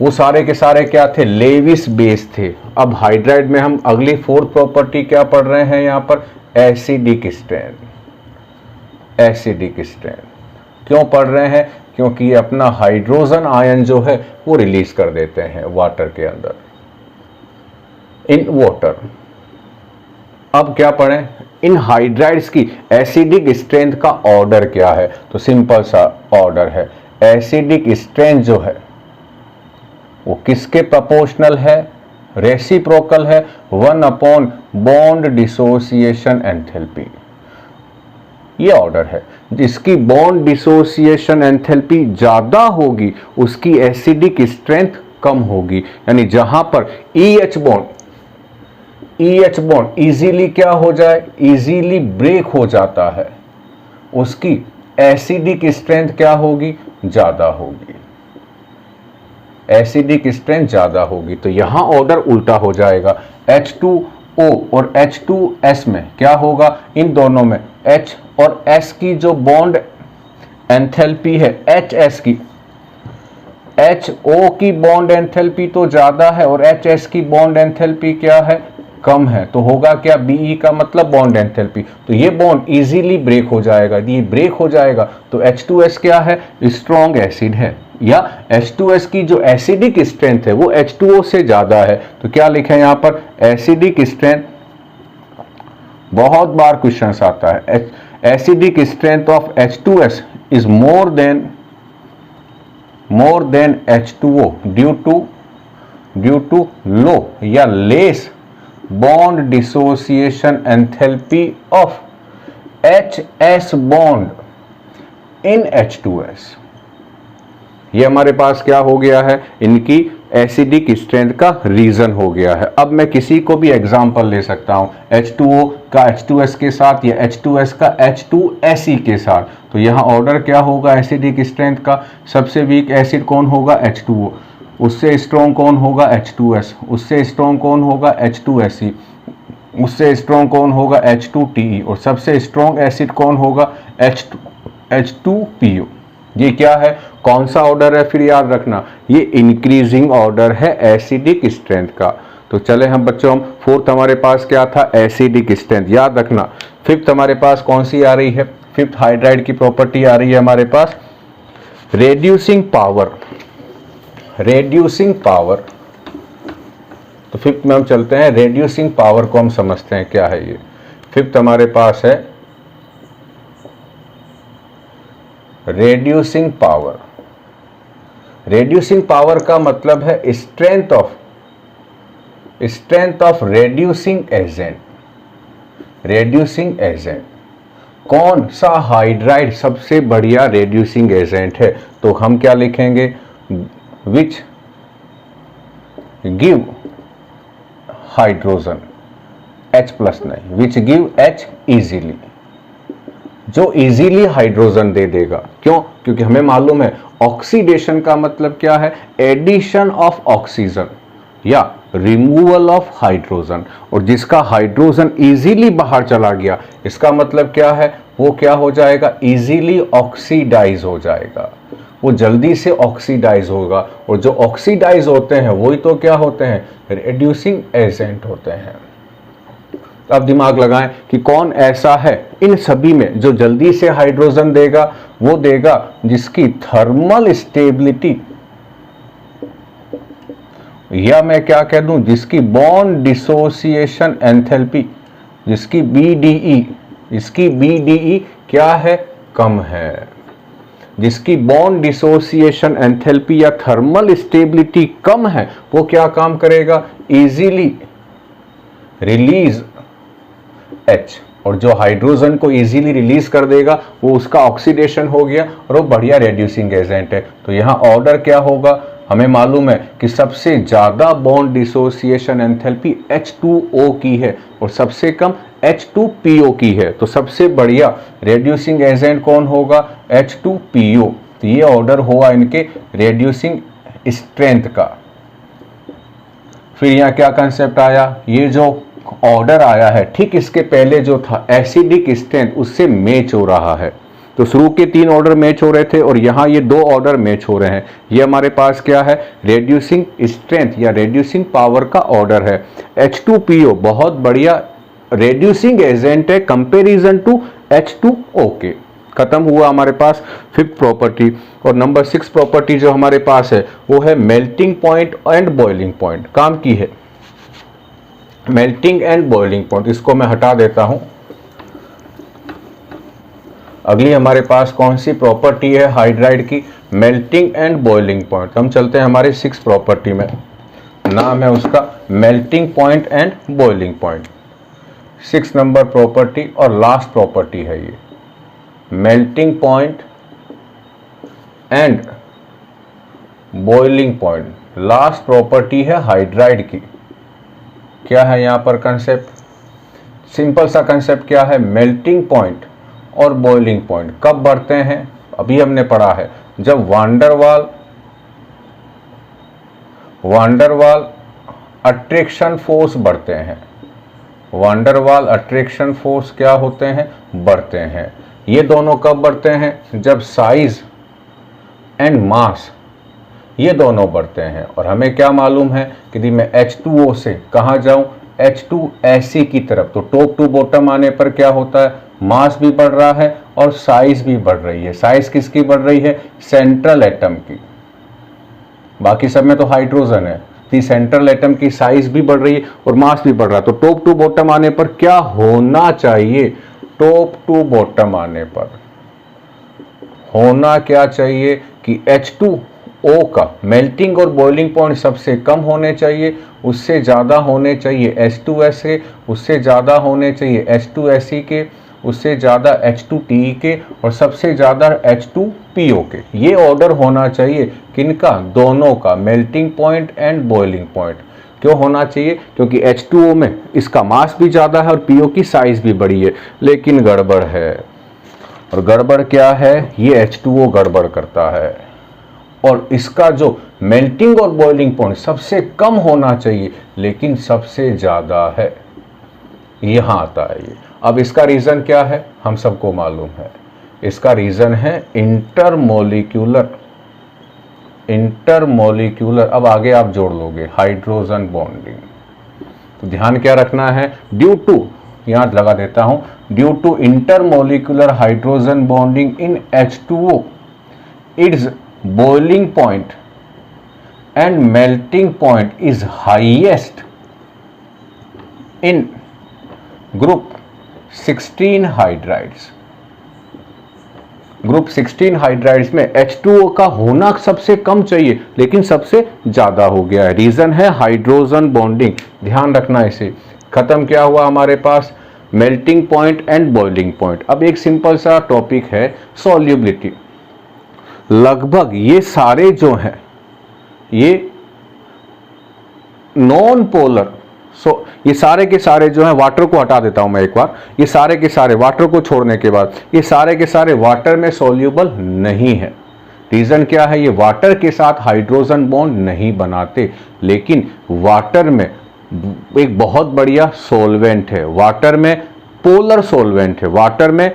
S1: वो सारे के सारे क्या थे, लेविस बेस थे। अब हाइड्राइड में हम अगली 4th प्रॉपर्टी क्या पढ़ रहे हैं यहाँ पर, एसिडिक स्ट्रेंथ। एसिडिक स्ट्रेंथ क्यों पढ़ रहे हैं, क्योंकि ये अपना हाइड्रोजन आयन जो है वो रिलीज कर देते हैं वाटर के अंदर, इन वाटर। अब क्या पढ़ें, इन हाइड्राइड्स की एसिडिक स्ट्रेंथ का ऑर्डर क्या है। तो सिंपल सा ऑर्डर है, एसिडिक स्ट्रेंथ जो है वो किसके प्रोपोर्शनल है, रेसिप्रोकल है, 1 बॉन्ड डिसोसिएशन एंथैल्पी। ये ऑर्डर है, जिसकी बॉन्ड डिसोसिएशन एंथैल्पी ज्यादा होगी उसकी एसिडिक स्ट्रेंथ कम होगी, यानी जहां पर EH बॉन्ड इजीली क्या हो जाए, इजीली ब्रेक हो जाता है, उसकी एसिडिक स्ट्रेंथ क्या होगी, ज्यादा होगी, एसिडिक स्ट्रेंथ ज्यादा होगी। तो यहां ऑर्डर उल्टा हो जाएगा, H2O और H2S में क्या होगा, इन दोनों में H और S की जो बॉन्ड एंथैल्पी है, HS की, HO की बॉन्ड एंथैल्पी तो ज्यादा है और HS की बॉन्ड एंथैल्पी क्या है, कम है। तो होगा क्या, BE का मतलब बॉन्ड एंथैल्पी, तो ये बॉन्ड इजीली ब्रेक हो जाएगा। ये ब्रेक हो जाएगा तो H2S क्या है, स्ट्रॉन्ग एसिड है, या H2S की जो एसिडिक स्ट्रेंथ है वो H2O से ज्यादा है। तो क्या लिखें यहां पर, एसिडिक स्ट्रेंथ, बहुत बार क्वेश्चन आता है, acidic strength of H2S is more than H2O due to low या less bond dissociation enthalpy of HS bond in H2S। ये हमारे पास क्या हो गया है, इनकी एसिडिक स्ट्रेंथ का रीजन हो गया है। अब मैं किसी को भी एग्जांपल ले सकता हूं, H2O का H2S के साथ या H2S का H2SE के साथ। तो यहां ऑर्डर क्या होगा एसिडिक स्ट्रेंथ का, सबसे वीक एसिड कौन होगा, H2O, उससे स्ट्रॉन्ग कौन होगा, H2S, उससे स्ट्रॉन्ग कौन होगा, H2SE, उससे स्ट्रॉन्ग कौन होगा, H2TE, और सबसे स्ट्रॉन्ग एसिड कौन होगा, H2PO। ये क्या है, कौन सा ऑर्डर है, फिर याद रखना ये इंक्रीजिंग ऑर्डर है एसिडिक स्ट्रेंथ का। तो चले हम बच्चों, हम फोर्थ हमारे पास क्या था, एसिडिक स्ट्रेंथ, याद रखना। फिफ्थ हमारे पास कौन सी आ रही है, फिफ्थ हाइड्राइड की प्रॉपर्टी आ रही है हमारे पास, रेड्यूसिंग पावर। तो फिफ्थ में हम चलते हैं, रेड्यूसिंग पावर को हम समझते हैं क्या है ये। फिफ्थ हमारे पास है रेड्यूसिंग पावर। रेड्यूसिंग पावर का मतलब है स्ट्रेंथ ऑफ रेड्यूसिंग एजेंट। कौन सा हाइड्राइड सबसे बढ़िया रेड्यूसिंग एजेंट है, तो हम क्या लिखेंगे, which give hydrogen H plus नहीं, विच गिव H इजीली, जो इजीली हाइड्रोजन दे देगा। क्यों, क्योंकि हमें मालूम है ऑक्सीडेशन का मतलब क्या है, एडिशन ऑफ ऑक्सीजन या रिमूवल ऑफ हाइड्रोजन, और जिसका हाइड्रोजन इजीली बाहर चला गया इसका मतलब क्या है, वो क्या हो जाएगा, इजीली ऑक्सीडाइज हो जाएगा, वो जल्दी से ऑक्सीडाइज होगा। और जो ऑक्सीडाइज होते हैं वही तो क्या होते हैं, रिड्यूसिंग एजेंट होते हैं। अब दिमाग लगाएं कि कौन ऐसा है इन सभी में जो जल्दी से हाइड्रोजन देगा, वो देगा जिसकी थर्मल स्टेबिलिटी, या मैं क्या कह दूं, जिसकी बॉन्ड डिसोसिएशन एंथैल्पी, जिसकी BDE क्या है, कम है। जिसकी बॉन्ड डिसोसिएशन एंथैल्पी या थर्मल स्टेबिलिटी कम है, वो क्या काम करेगा, इजीली रिलीज H, और जो हाइड्रोजन को इजीली रिलीज कर देगा वो उसका ऑक्सीडेशन हो गया और वो बढ़िया रेड्यूसिंग एजेंट है। तो यहाँ ऑर्डर क्या होगा, हमें मालूम है कि सबसे ज्यादा बॉन्ड डिसोसिएशन एंथैल्पी H2O की है और सबसे कम H2PO की है। तो सबसे बढ़िया रेड्यूसिंग एजेंट कौन होगा, H2PO। तो ये ऑर्डर हुआ इनके रेड्यूसिंग स्ट्रेंथ का। फिर यहाँ क्या कंसेप्ट आया, ये जो ऑर्डर आया है ठीक इसके पहले जो था एसिडिक स्ट्रेंथ उससे मैच हो रहा है। तो शुरू के 3 ऑर्डर मैच हो रहे थे और यहाँ ये 2 ऑर्डर मैच हो रहे हैं। ये हमारे पास क्या है, रेड्यूसिंग स्ट्रेंथ या रेड्यूसिंग पावर का ऑर्डर है। H2PO बहुत बढ़िया रेड्यूसिंग एजेंट है कंपेरिजन टू H2O के। खत्म हुआ हमारे पास 5th प्रॉपर्टी। और नंबर 6 प्रॉपर्टी जो हमारे पास है वो है melting point and boiling point. काम की है मेल्टिंग एंड बॉइलिंग पॉइंट, इसको मैं हटा देता हूं। अगली हमारे पास कौन सी प्रॉपर्टी है हाइड्राइड की, मेल्टिंग एंड बॉइलिंग पॉइंट। हम चलते हैं हमारे 6 प्रॉपर्टी में, नाम है उसका melting point and boiling point. 6 number property और लास्ट प्रॉपर्टी है ये, melting point and boiling point. Last property है हाइड्राइड की। क्या है यहाँ पर कंसेप्ट? सिंपल सा कंसेप्ट क्या है, मेल्टिंग पॉइंट और बॉइलिंग पॉइंट कब बढ़ते हैं? अभी हमने पढ़ा है जब वांडरवाल अट्रैक्शन फोर्स बढ़ते हैं। वांडरवाल अट्रैक्शन फोर्स क्या होते हैं? बढ़ते हैं। ये दोनों कब बढ़ते हैं? जब साइज एंड मास ये दोनों बढ़ते हैं। और हमें क्या मालूम है कि यदि मैं H2O से कहाँ जाऊं, H2SE की तरफ, तो टॉप टू बॉटम आने पर क्या होता है, मास भी बढ़ रहा है और साइज भी बढ़ रही है। साइज किसकी बढ़ रही है? सेंट्रल एटम की। बाकी सब में तो हाइड्रोजन है, सेंट्रल एटम की साइज भी बढ़ रही है और मास भी बढ़ रहा है। तो टॉप टू बॉटम आने पर क्या होना चाहिए? टॉप टू बॉटम आने पर होना क्या चाहिए कि H2O का मेल्टिंग और बॉइलिंग पॉइंट सबसे कम होने चाहिए, उससे ज़्यादा होने चाहिए H2S के, उससे ज़्यादा होने चाहिए H2SE के, उससे ज़्यादा H2TE के और सबसे ज़्यादा H2PO के। ये ऑर्डर होना चाहिए किनका? दोनों का, melting point and boiling point. क्यों होना चाहिए? क्योंकि H2O में इसका मास भी ज़्यादा है और PO की साइज भी बड़ी है। लेकिन गड़बड़ है, और गड़बड़ क्या है? ये H2O गड़बड़ करता है और इसका जो मेल्टिंग और बॉइलिंग पॉइंट सबसे कम होना चाहिए लेकिन सबसे ज़्यादा है। यहाँ आता है ये। अब इसका रीज़न क्या है? हम सबको मालूम है। इसका रीज़न है इंटरमोलिक्यूलर। अब आगे आप जोड़ लोगे हाइड्रोजन बॉन्डिंग। तो ध्यान क्या रखना है? ड्यू टू, यहाँ लगा देता हूँ, due to intermolecular hydrogen bonding in H2O, its boiling point and melting point is highest in group 16 hydrides. Group 16 hydrides में H2O का होना सबसे कम चाहिए लेकिन सबसे ज्यादा हो गया है। रीजन है हाइड्रोजन बॉन्डिंग। ध्यान रखना इसे। खत्म क्या हुआ हमारे पास? Melting point and boiling point. अब एक सिंपल सा टॉपिक है सॉल्युबिलिटी। लगभग ये सारे जो हैं ये नॉन पोलर, ये सारे के सारे जो है, वाटर को हटा देता हूं मैं एक बार, ये सारे के सारे वाटर को छोड़ने के बाद ये सारे के सारे वाटर में सॉल्यूबल नहीं है। रीजन क्या है? ये वाटर के साथ हाइड्रोजन बॉन्ड नहीं बनाते, लेकिन वाटर में एक बहुत बढ़िया सॉल्वेंट है, वाटर में पोलर सॉल्वेंट है। वाटर में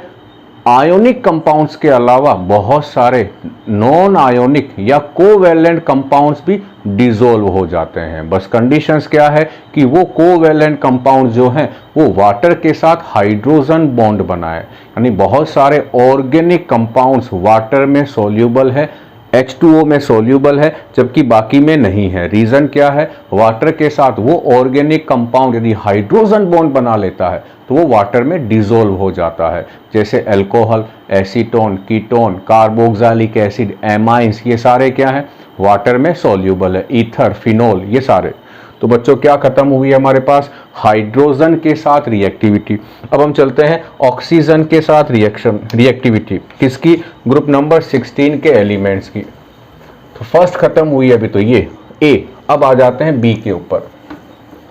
S1: आयोनिक कंपाउंड्स के अलावा बहुत सारे नॉन आयोनिक या कोवैलेंट कंपाउंड्स भी डिसॉल्व हो जाते हैं। बस कंडीशंस क्या है कि वो कोवैलेंट कंपाउंड जो हैं वो वाटर के साथ हाइड्रोजन बॉन्ड बनाए। यानी बहुत सारे ऑर्गेनिक कंपाउंड्स वाटर में सॉल्यूबल है, H2O में सॉल्यूबल है, जबकि बाकी में नहीं है। रीजन क्या है? वाटर के साथ वो ऑर्गेनिक कंपाउंड यदि हाइड्रोजन बॉन्ड बना लेता है तो वो वाटर में डिसॉल्व हो जाता है। जैसे alcohol, acetone, ketone, carboxylic acid, amines, ये सारे क्या हैं? वाटर में सॉल्यूबल है। ईथर, फिनोल, ये सारे। तो बच्चों क्या खत्म हुई है हमारे पास? हाइड्रोजन के साथ रिएक्टिविटी। अब हम चलते हैं ऑक्सीजन के साथ रिएक्टिविटी। किसकी? ग्रुप नंबर 16 के एलिमेंट्स की। तो फर्स्ट खत्म हुई अभी तो ये ए। अब आ जाते हैं बी के ऊपर।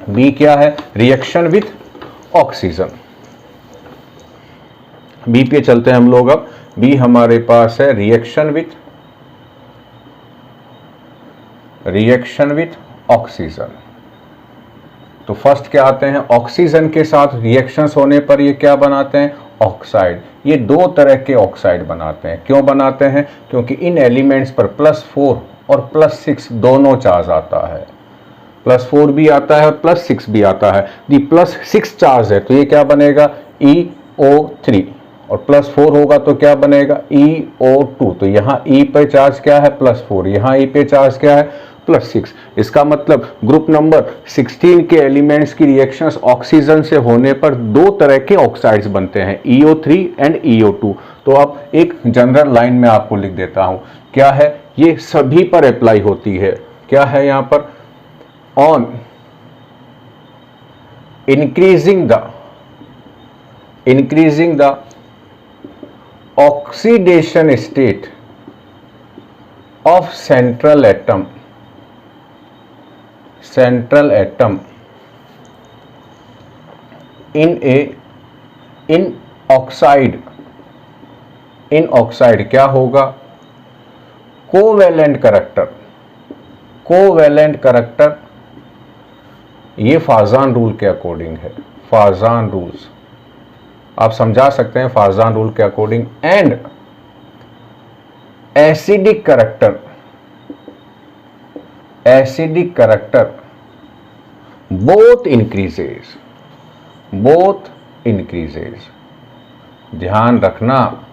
S1: बी क्या है? Reaction with oxygen. बी पे चलते हैं हम लोग। अब बी हमारे पास है रिएक्शन विथ ऑक्सीजन। तो फर्स्ट क्या आते हैं? ऑक्सीजन के साथ रिएक्शंस होने पर ये क्या बनाते हैं? ऑक्साइड। ये दो तरह के ऑक्साइड बनाते हैं। क्यों बनाते हैं? क्योंकि इन एलिमेंट्स पर +4 और +6 दोनों चार्ज आता है। +4 भी आता है और +6 भी आता है। यदि +6 चार्ज है तो ये क्या बनेगा? EO3, और +4 होगा तो क्या बनेगा? EO2। तो यहाँ E पे चार्ज क्या है? +4। यहाँ E पे चार्ज क्या है? +6। इसका मतलब ग्रुप नंबर 16 के एलिमेंट्स की रिएक्शंस ऑक्सीजन से होने पर दो तरह के ऑक्साइड्स बनते हैं, EO3 एंड EO2। तो अब एक जनरल लाइन में आपको लिख देता हूं। क्या है? ये सभी पर अप्लाई होती है। क्या है यहां पर? On increasing the oxidation state of central atom in oxide क्या होगा, कोवेलेंट करेक्टर, ये फाजान रूल के अकॉर्डिंग है, फाजान रूल्स आप समझा सकते हैं फाजान रूल के according, and acidic character both increases. ध्यान रखना,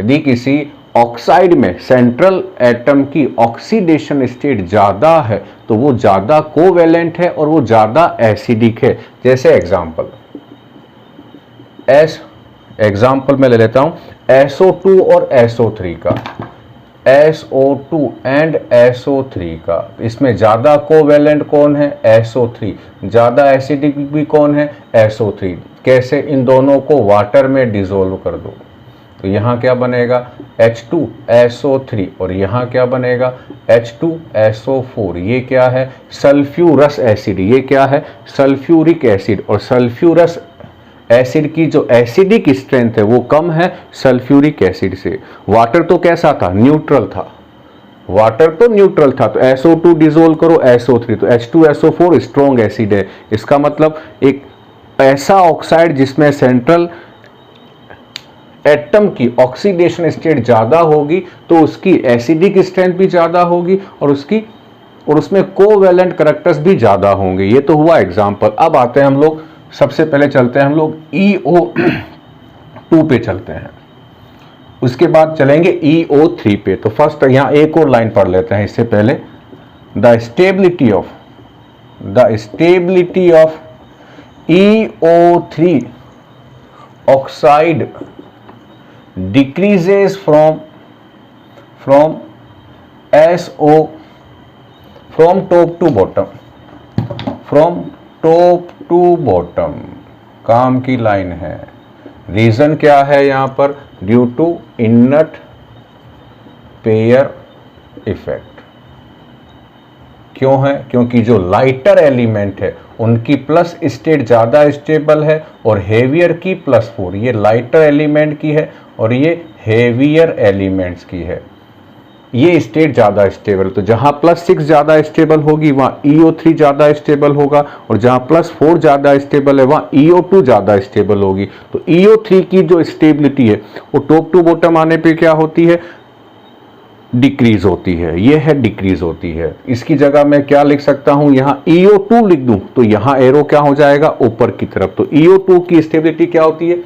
S1: यदि किसी ऑक्साइड में सेंट्रल एटम की ऑक्सीडेशन स्टेट ज्यादा है तो वो ज्यादा कोवेलेंट है और वो ज्यादा एसिडिक है। जैसे एग्जाम्पल मैं ले लेता हूं SO2 और SO3 का, SO2 एंड SO3 का, इसमें ज्यादा कोवेलेंट कौन है, SO3, ज्यादा एसिडिक भी कौन है, SO3। कैसे, इन दोनों को वाटर में डिसोल्व कर दो तो यहाँ क्या बनेगा H2SO3 और यहाँ क्या बनेगा H2SO4। ये क्या है, सल्फ्यूरस एसिड, ये क्या है सल्फ्यूरिक एसिड, और सल्फ्यूरस एसिड की जो एसिडिक स्ट्रेंथ है वो कम है सल्फ्यूरिक एसिड से। वाटर तो कैसा था, न्यूट्रल था, तो SO2 डिसोल्व करो SO3 तो H2SO4 स्ट्रॉन्ग एसिड है। इसका मतलब एक ऐसा ऑक्साइड जिसमें सेंट्रल एटम की ऑक्सीडेशन स्टेट ज्यादा होगी तो उसकी एसिडिक स्ट्रेंथ भी ज्यादा होगी और उसमें कोवेलेंट करैक्टर्स भी ज्यादा होंगे। ये तो हुआ एग्जांपल। अब आते हैं हम लोग, सबसे पहले चलते हैं हम लोग EO2 पे चलते हैं, उसके बाद चलेंगे EO3 पे। तो फर्स्ट यहाँ एक और लाइन पढ़ लेते हैं इससे पहले, the stability of EO3 oxide decreases from top to bottom, काम की लाइन है। रीजन क्या है यहाँ पर, due to inert pair effect. क्यों है, क्योंकि जो लाइटर एलिमेंट है उनकी प्लस स्टेट ज्यादा स्टेबल है और हेवियर की +4। ये लाइटर एलिमेंट की है और ये हेवियर एलिमेंट्स की है, ये स्टेट ज्यादा स्टेबल। तो जहां +6 ज्यादा स्टेबल होगी वहां EO3 ज्यादा स्टेबल होगा, और जहां +4 ज्यादा स्टेबल है वहां EO2 ज्यादा स्टेबल होगी। तो EO3 की जो स्टेबिलिटी है वो टॉप टू बॉटम आने पे क्या होती है, डिक्रीज होती है। ये है डिक्रीज होती है। इसकी जगह मैं क्या लिख सकता हूं, यहां EO2 लिख दूं तो यहां एरो क्या हो जाएगा, ऊपर की तरफ। तो EO2 की स्टेबिलिटी क्या होती है,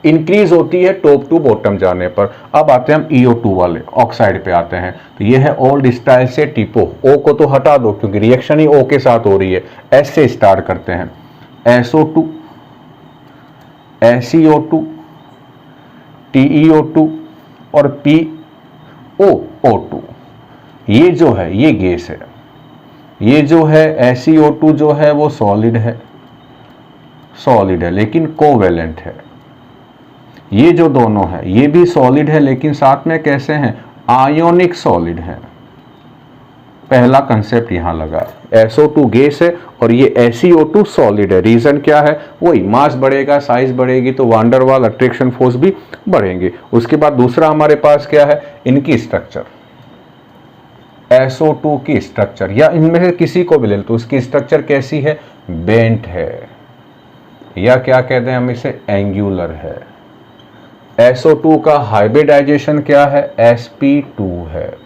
S1: इंक्रीज होती है टॉप टू बॉटम जाने पर। अब आते हैं हम EO2 वाले ऑक्साइड पे आते हैं। तो ये है ओल्ड स्टाइल से टिपो, O को तो हटा दो क्योंकि रिएक्शन ही O के साथ हो रही है। S से स्टार्ट करते हैं, SO2, SeO2, TeO2 और POO2। ये जो है ये गैस है, ये जो है SeO2 जो है वो सॉलिड है लेकिन कोवेलेंट है। ये जो दोनों है ये भी सॉलिड है लेकिन साथ में कैसे हैं, आयोनिक सॉलिड है। पहला कंसेप्ट यहां लगा, SO2 गैस है और ये SeO2 सॉलिड है। रीजन क्या है, वही मास बढ़ेगा, साइज बढ़ेगी तो वांडर वाल अट्रैक्शन फोर्स भी बढ़ेंगे। उसके बाद दूसरा हमारे पास क्या है, इनकी स्ट्रक्चर, SO2 की स्ट्रक्चर या इनमें से किसी को भी ले लो तो उसकी स्ट्रक्चर कैसी है, बेंट है, या क्या कहते हैं हम इसे, एंगुलर है। SO2 का हाइब्रिडाइजेशन क्या है, sp2 है।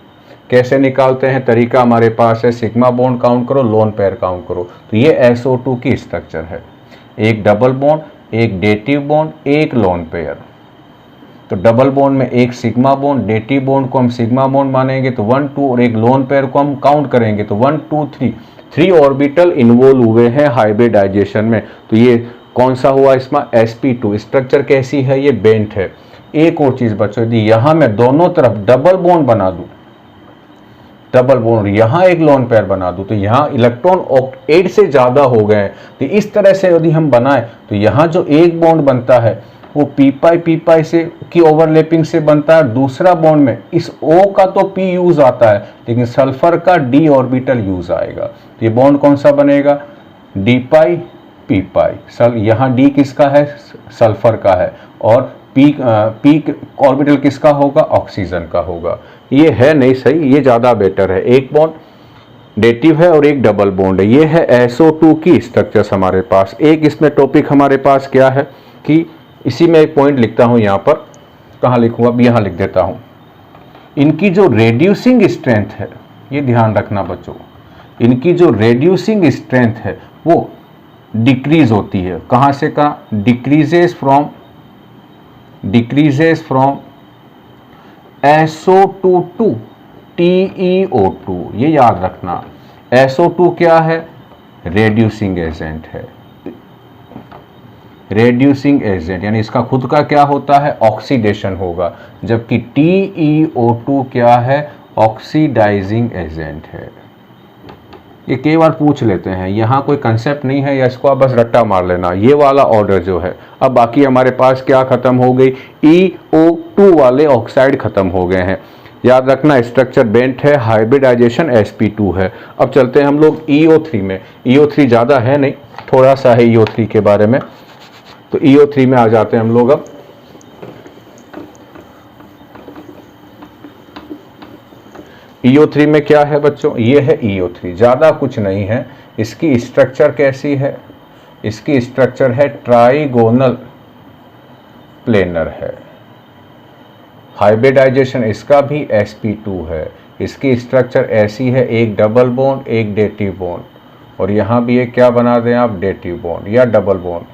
S1: कैसे निकालते हैं, तरीका हमारे पास है, सिग्मा बॉन्ड काउंट करो, लोन पेयर काउंट करो। तो ये SO2 की स्ट्रक्चर है, एक डबल बॉन्ड, एक डेटिव बॉन्ड, एक लोन पेयर। तो डबल बॉन्ड में एक सिग्मा बॉन्ड, डेटिव बॉन्ड को हम सिग्मा बॉन्ड मानेंगे तो 1 2, और एक लोन पेयर को हम काउंट करेंगे तो 1 2 3 ऑर्बिटल इन्वॉल्व हुए हैं हाइब्रिडाइजेशन में। तो ये कौन सा हुआ इसमें, sp2। स्ट्रक्चर कैसी है, ये बेंट है। एक और चीज बच्चों, यदि यहां मैं दोनों तरफ डबल बॉन्ड बना दूं, डबल बॉन्ड यहां एक लोन पेयर बना दूं तो यहां इलेक्ट्रॉन 8 से ज्यादा हो गए हैं। तो इस तरह से यदि हम बनाएं तो यहां जो एक बॉन्ड बनता है वो पी पाई से की ओवरलैपिंग से बनता है। दूसरा बॉन्ड में इस O का तो P यूज आता है, लेकिन सल्फर का D ऑर्बिटल यूज आएगा। ये बॉन्ड कौन सा बनेगा? D पाई P पाई। यहाँ D किसका है? सल्फर का है, और P ऑर्बिटल किसका होगा? ऑक्सीजन का होगा। ये है नहीं सही, ये ज़्यादा बेटर है। एक बॉन्ड डेटिव है और एक डबल बॉन्ड है। ये है SO2 की स्ट्रक्चर्स हमारे पास। एक इसमें टॉपिक हमारे पास क्या है कि इसी में एक पॉइंट लिखता हूं, यहाँ पर कहाँ लिखूंगा? अब यहाँ लिख देता हूं। इनकी जो रेड्यूसिंग स्ट्रेंथ है, ये ध्यान रखना बच्चों, इनकी जो रेड्यूसिंग स्ट्रेंथ है वो डिक्रीज होती है। कहाँ से? कहाँ? Decreases from SO2 to TeO2। ये याद रखना, SO2 क्या है? रेड्यूसिंग एजेंट है। रेड्यूसिंग एजेंट यानी इसका खुद का क्या होता है? ऑक्सीडेशन होगा। जबकि TeO2 क्या है? ऑक्सीडाइजिंग एजेंट है। ये कई बार पूछ लेते हैं, यहाँ कोई कंसेप्ट नहीं है या इसको आप बस रट्टा मार लेना, ये वाला ऑर्डर जो है। अब बाकी हमारे पास क्या खत्म हो गई? EO2 वाले ऑक्साइड खत्म हो गए हैं। याद रखना स्ट्रक्चर बेंट है, हाइब्रिडाइजेशन sp2 है। अब चलते हैं हम लोग EO3 में। EO3 ज़्यादा है नहीं, थोड़ा सा है EO3 के बारे में। तो EO3 में आ जाते हैं हम लोग। अब EO3 में क्या है बच्चों? ये है EO3, ज़्यादा कुछ नहीं है। इसकी स्ट्रक्चर कैसी है? इसकी स्ट्रक्चर है ट्राइगोनल प्लेनर है। हाइब्रिडाइजेशन इसका भी sp2 है। इसकी स्ट्रक्चर ऐसी है, एक डबल बॉन्ड एक डेटिव बॉन्ड, और यहाँ भी एक क्या बना दें आप? डेटिव बॉन्ड या डबल बॉन्ड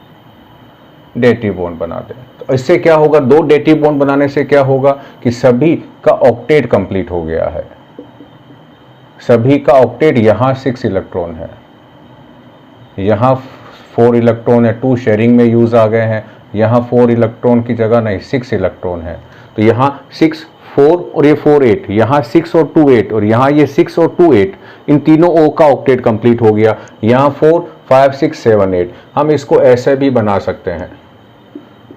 S1: डेटिव बॉन्ड बना दें। तो इससे क्या होगा? दो डेटिव बॉन्ड बनाने से क्या होगा कि सभी का ऑक्टेट कंप्लीट हो गया है। सभी का ऑक्टेट, यहाँ 6 इलेक्ट्रॉन है, यहाँ 4 इलेक्ट्रॉन है, 2 शेयरिंग में यूज आ गए हैं। यहाँ 4 इलेक्ट्रॉन की जगह नहीं 6 इलेक्ट्रॉन है। तो यहाँ 6 4 और ये 4 8, यहाँ 6 और 2 8, और यहाँ ये 6 और 2 8, इन तीनों O का ऑक्टेट कंप्लीट हो गया। यहाँ 4 5 6 7 8। हम इसको ऐसे भी बना सकते हैं,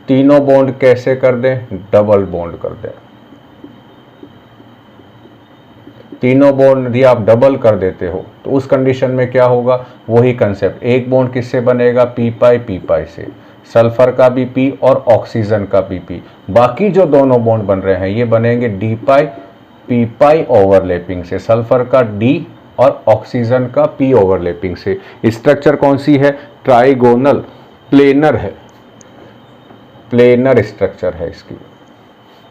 S1: तीनों बॉन्ड कैसे कर दें? डबल बॉन्ड कर दें। तीनों बॉन्ड यदि आप डबल कर देते हो तो उस कंडीशन में क्या होगा? वही कंसेप्ट, एक बॉन्ड किससे बनेगा? P पाई से, सल्फर का भी P और ऑक्सीजन का भी P। बाकी जो दोनों बॉन्ड बन रहे हैं ये बनेंगे D पाई P पाई ओवरलैपिंग से, सल्फर का D और ऑक्सीजन का P ओवरलैपिंग से। स्ट्रक्चर कौन सी है? ट्राइगोनल प्लेनर है, प्लेनर स्ट्रक्चर है इसकी।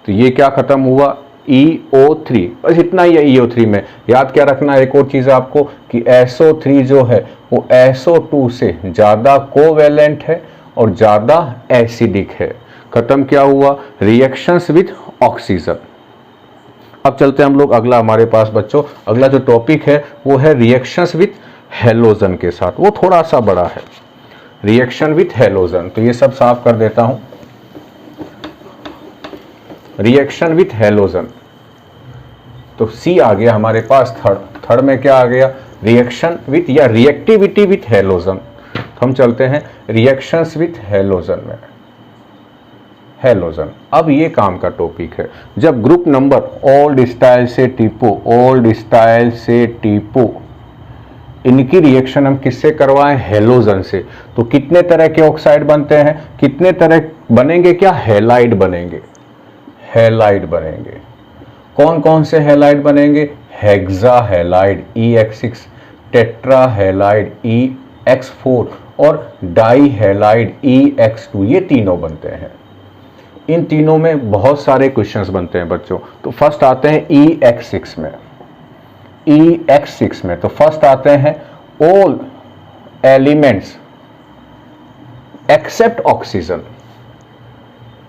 S1: तो ये क्या खत्म हुआ? EO3। बस इतना ही है EO3 में। याद क्या रखना है एक और चीज़ आपको कि SO3 जो है वो SO2 से ज़्यादा कोवेलेंट है और ज़्यादा एसिडिक है। खत्म क्या हुआ? Reactions with oxygen. अब चलते हैं हम लोग अगला हमारे पास बच्चों, अगला जो टॉपिक है वो है रिएक्शंस विथ हेलोजन के साथ। वो थोड़ा सा बड़ा है, रिएक्शन विथ हेलोजन। तो ये सब साफ कर देता हूं। रिएक्शन विथ हेलोजन, तो C आ गया हमारे पास थर्ड में क्या आ गया? रिएक्शन विथ या रिएक्टिविटी विथ हेलोजन। तो हम चलते हैं रिएक्शंस विथ हेलोजन में। हेलोजन, अब ये काम का टॉपिक है। जब ग्रुप नंबर ओल्ड स्टाइल से टीपो, ओल्ड स्टाइल से टीपो, इनकी रिएक्शन हम किससे करवाएं? हेलोजन से। तो कितने तरह के ऑक्साइड बनते हैं? कितने तरह बनेंगे? क्या हेलाइड बनेंगे? हेलाइड बनेंगे। कौन कौन से हेलाइड बनेंगे? Hexa halide EX6, tetra halide EX4 और डाई हेलाइड EX2। ये तीनों बनते हैं। इन तीनों में बहुत सारे क्वेश्चंस बनते हैं बच्चों। तो फर्स्ट आते हैं EX6 में। EX6 में तो फर्स्ट आते हैं all elements except oxygen.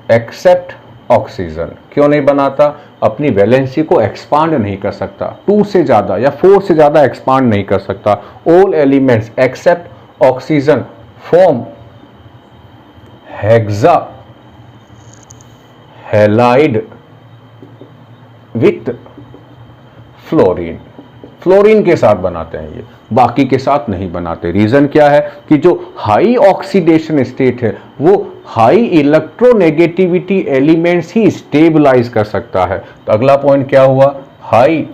S1: Except oxygen क्यों नहीं बनाता? अपनी वैलेंसी को एक्सपांड नहीं कर सकता, 2 से ज़्यादा या 4 से ज़्यादा एक्सपांड नहीं कर सकता। All elements except oxygen form hexa halide with fluorine. Fluorine के साथ बनाते हैं, ये बाकी के साथ नहीं बनाते। रीजन क्या है कि जो हाई ऑक्सीडेशन स्टेट है वो हाई इलेक्ट्रोनेगेटिविटी एलिमेंट्स ही स्टेबलाइज कर सकता है। तो अगला पॉइंट क्या हुआ, high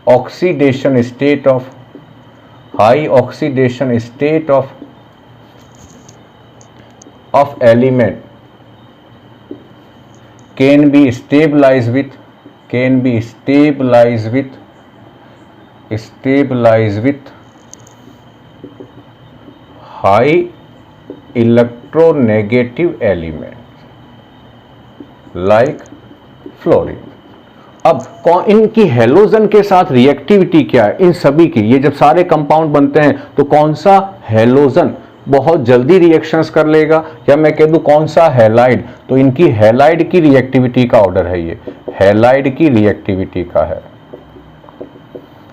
S1: oxidation state of element can be stabilized with high electronegative elements like fluorine। अब इनकी हेलोजन के साथ रिएक्टिविटी क्या है, इन सभी की, ये जब सारे कंपाउंड बनते हैं तो कौन सा हेलोजन बहुत जल्दी रिएक्शंस कर लेगा, या मैं कह दूं कौन सा हैलाइड, तो इनकी हैलाइड की रिएक्टिविटी का ऑर्डर है, ये हैलाइड की रिएक्टिविटी का है।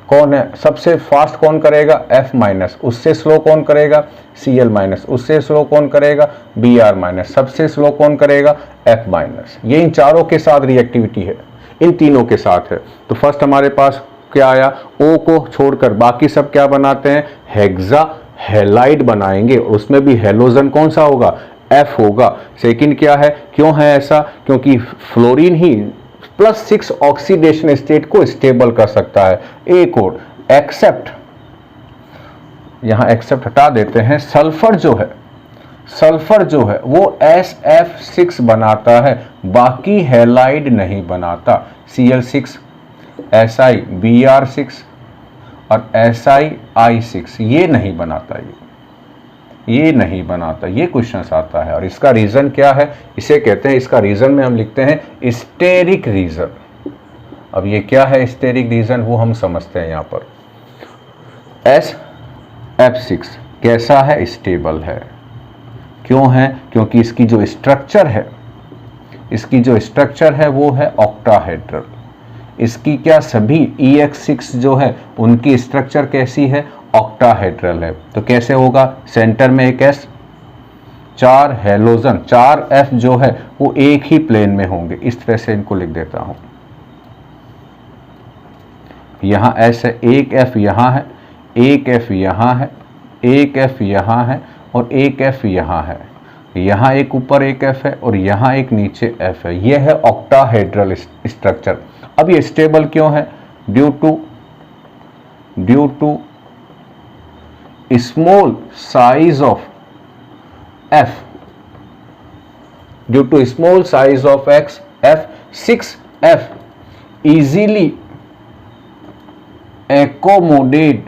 S1: कौन है सबसे फास्ट, कौन करेगा, F-, उससे स्लो कौन करेगा, Cl-, उससे स्लो कौन करेगा, Br-, सबसे स्लो कौन करेगा, F-। ये इन चारों के साथ रिएक्टिविटी है, इन तीनों के साथ है। तो फर्स्ट हमारे पास क्या आया, O को छोड़कर बाकी सब क्या बनाते हैं, हेक्सा हैलाइड बनाएंगे, उसमें भी हेलोजन कौन सा होगा, F होगा। सेकंड क्या है, क्यों है ऐसा, क्योंकि फ्लोरीन ही +6 ऑक्सीडेशन स्टेट को स्टेबल कर सकता है। एक और एक्सेप्ट, यहां एक्सेप्ट हटा देते हैं, सल्फर जो है वो SF6 बनाता है, बाकी हैलाइड नहीं बनाता। Cl6, Si Br6 और SiI6 ये नहीं बनाता, ये नहीं बनाता, ये क्वेश्चन आता है। और इसका रीजन क्या है, इसे कहते हैं, इसका रीजन में हम लिखते हैं स्टेरिक रीजन। अब ये क्या है स्टेरिक रीजन, वो हम समझते हैं। यहां पर SF6 कैसा है, स्टेबल है। क्यों है, क्योंकि इसकी जो स्ट्रक्चर है वो है ऑक्टाहेड्रल। इसकी क्या सभी EX6 जो है उनकी स्ट्रक्चर कैसी है, ऑक्टाहेड्रल है। तो कैसे होगा, सेंटर में एक S, 4 हेलोजन, 4 F जो है वो एक ही प्लेन में होंगे। इस तरह से इनको लिख देता हूं, यहां S है, एक F यहां है, एक F यहां है, एक F यहां है और एक F यहां है। यहां एक ऊपर एक F है और यहां एक नीचे F है। यह है ऑक्टाहेड्रल स्ट्रक्चर। अब ये स्टेबल क्यों है, due to small size of F, due to small size of F6F easily accommodate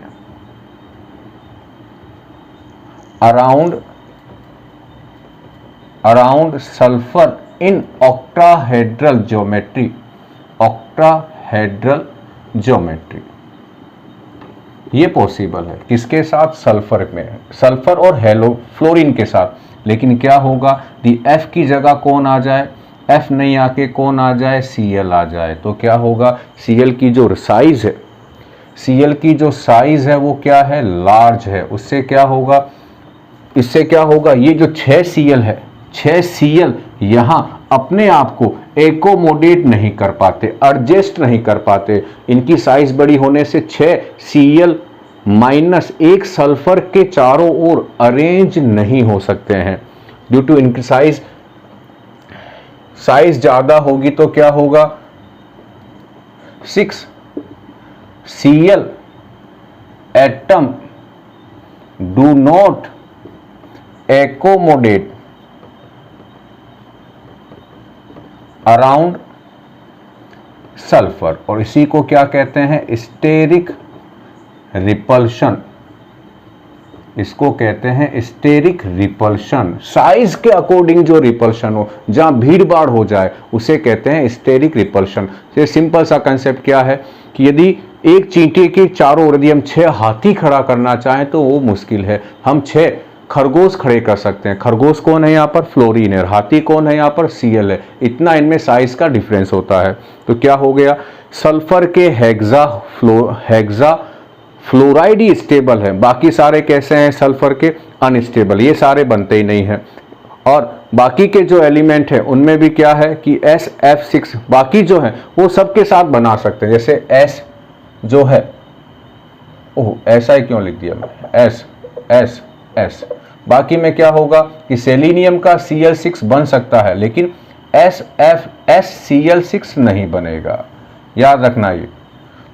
S1: around sulfur in octahedral geometry। ये पॉसिबल है, किसके साथ, सल्फर में, सल्फर और फ्लोरीन के साथ। लेकिन क्या होगा, दी F की जगह कौन आ जाए, F नहीं आके कौन आ जाए, Cl आ जाए। तो क्या होगा, Cl की जो साइज है वो क्या है, लार्ज है। उससे क्या होगा, इससे क्या होगा, ये जो 6 Cl है, 6 Cl यहां अपने आप को एकोमोडेट नहीं कर पाते, एडजस्ट नहीं कर पाते। इनकी साइज बड़ी होने से 6 Cl माइनस 1 सल्फर के चारों ओर अरेंज नहीं हो सकते हैं। ड्यू टू इनकी साइज ज्यादा होगी तो क्या होगा, 6 Cl atom do not accommodate around sulphur, और इसी को क्या कहते हैं, स्टेरिक रिपल्शन। इसको कहते हैं स्टेरिक रिपल्शन। साइज के अकॉर्डिंग जो रिपल्शन हो, जहां भीड़ भाड़ हो जाए, उसे कहते हैं स्टेरिक रिपल्शन। ये सिंपल सा कंसेप्ट क्या है कि यदि एक चींटी के चारों ओर यदि हम 6 हाथी खड़ा करना चाहें तो वो मुश्किल है, हम 6 खरगोश खड़े कर सकते हैं। खरगोश कौन है यहाँ पर, फ्लोरीन है। हाथी कौन है यहाँ पर, Cl है। इतना इनमें साइज का डिफरेंस होता है। तो क्या हो गया, सल्फर के हेक्सा फ्लोराइड ही स्टेबल है, बाकी सारे कैसे हैं, सल्फर के अनस्टेबल, ये सारे बनते ही नहीं हैं। और बाकी के जो एलिमेंट है उनमें भी क्या है कि SF6 बाकी जो है वो सबके साथ बना सकते हैं। जैसे S जो है ओह ऐसा ही क्यों लिख दिया मैं, एस एस एस। बाकी में क्या होगा कि सेलेनियम का Cl6 बन सकता है लेकिन SFSCl6 नहीं बनेगा, याद रखना ये।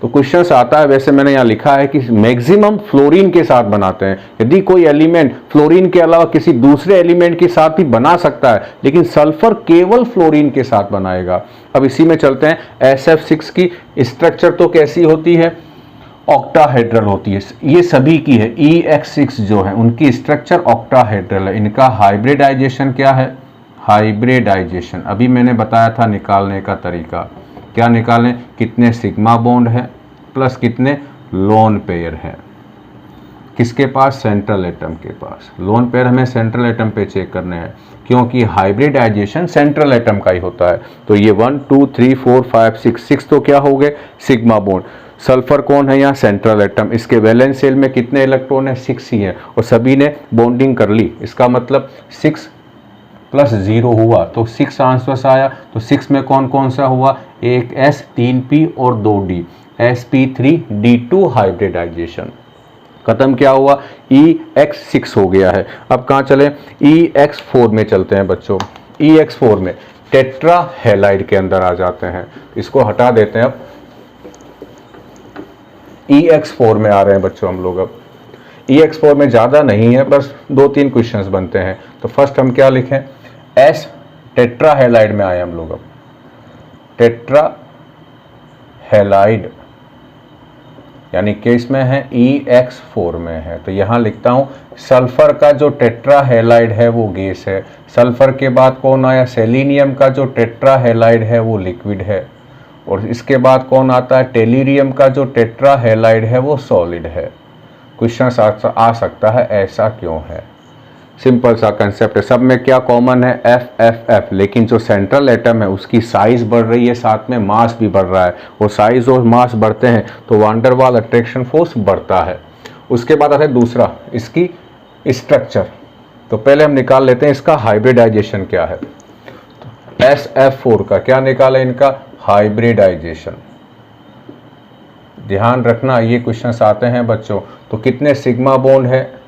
S1: तो क्वेश्चंस आता है, वैसे मैंने यहाँ लिखा है कि मैक्सिमम फ्लोरीन के साथ बनाते हैं। यदि कोई एलिमेंट फ्लोरीन के अलावा किसी दूसरे एलिमेंट के साथ भी बना सकता है लेकिन सल्फर केवल फ्लोरीन के साथ बनाएगा। अब इसी में चलते हैं, SF6 की स्ट्रक्चर तो कैसी होती है, ऑक्टाहेड्रल होती है, ये सभी की है। EX6 जो है उनकी स्ट्रक्चर ऑक्टाहेड्रल है। इनका हाइब्रिडाइजेशन क्या है, हाइब्रिडाइजेशन अभी मैंने बताया था निकालने का तरीका। क्या निकालें, कितने सिग्मा बॉन्ड है प्लस कितने लोन पेयर है, किसके पास, सेंट्रल एटम के पास। लोन पेयर हमें सेंट्रल एटम पे चेक करने हैं क्योंकि हाइब्रिडाइजेशन सेंट्रल एटम का ही होता है। तो ये 1 2 3 4 5 6 तो क्या हो गए, सिग्मा बॉन्ड। सल्फर कौन है यहाँ, सेंट्रल एटम। इसके वैलेंस शेल में कितने इलेक्ट्रॉन है, 6 ही है और सभी ने बॉन्डिंग कर ली। इसका मतलब 6 + 0 हुआ तो 6 आंसर आया। तो 6 में कौन कौन सा हुआ, एक S 3 P और 2 D, sp3d2 हाइब्रिडाइजेशन। खत्म क्या हुआ, EX6 हो गया है। अब कहाँ चले, EX4 में चलते हैं बच्चों। EX4 में टेट्रा हैलाइड के अंदर आ जाते हैं, इसको हटा देते हैं। अब EX4 में आ रहे हैं बच्चों हम लोग। अब EX4 में ज़्यादा नहीं है, बस 2-3 क्वेश्चंस बनते हैं। तो फर्स्ट हम क्या लिखें, S टेट्रा हैलाइड में आए हम लोग। अब टेट्रा हैलाइड यानी कि इसमें है EX4 में है, तो यहाँ लिखता हूँ सल्फर का जो टेट्रा हैलाइड है वो गैस है। सल्फर के बाद कौन आया, सेलेनियम का जो टेट्रा हैलाइड है वो लिक्विड है। और इसके बाद कौन आता है, टेलीरियम का जो टेट्रा हैलाइड है वो सॉलिड है। क्वेश्चन आ सकता है ऐसा क्यों है, सिंपल सा कंसेप्ट है। सब में क्या कॉमन है, FFF, लेकिन जो सेंट्रल एटम है उसकी साइज बढ़ रही है, साथ में मास भी बढ़ रहा है। और साइज और मास बढ़ते हैं तो वांडर वाल अट्रैक्शन फोर्स बढ़ता है। उसके बाद आता है दूसरा, इसकी स्ट्रक्चर। तो पहले हम निकाल लेते हैं इसका हाइब्रिडाइजेशन क्या है। तो SF4 का क्या निकाला, इनका हाइब्रिडाइजेशन। ध्यान रखना ये क्वेश्चंस आते हैं बच्चों। तो कितने सिग्मा बॉन्ड है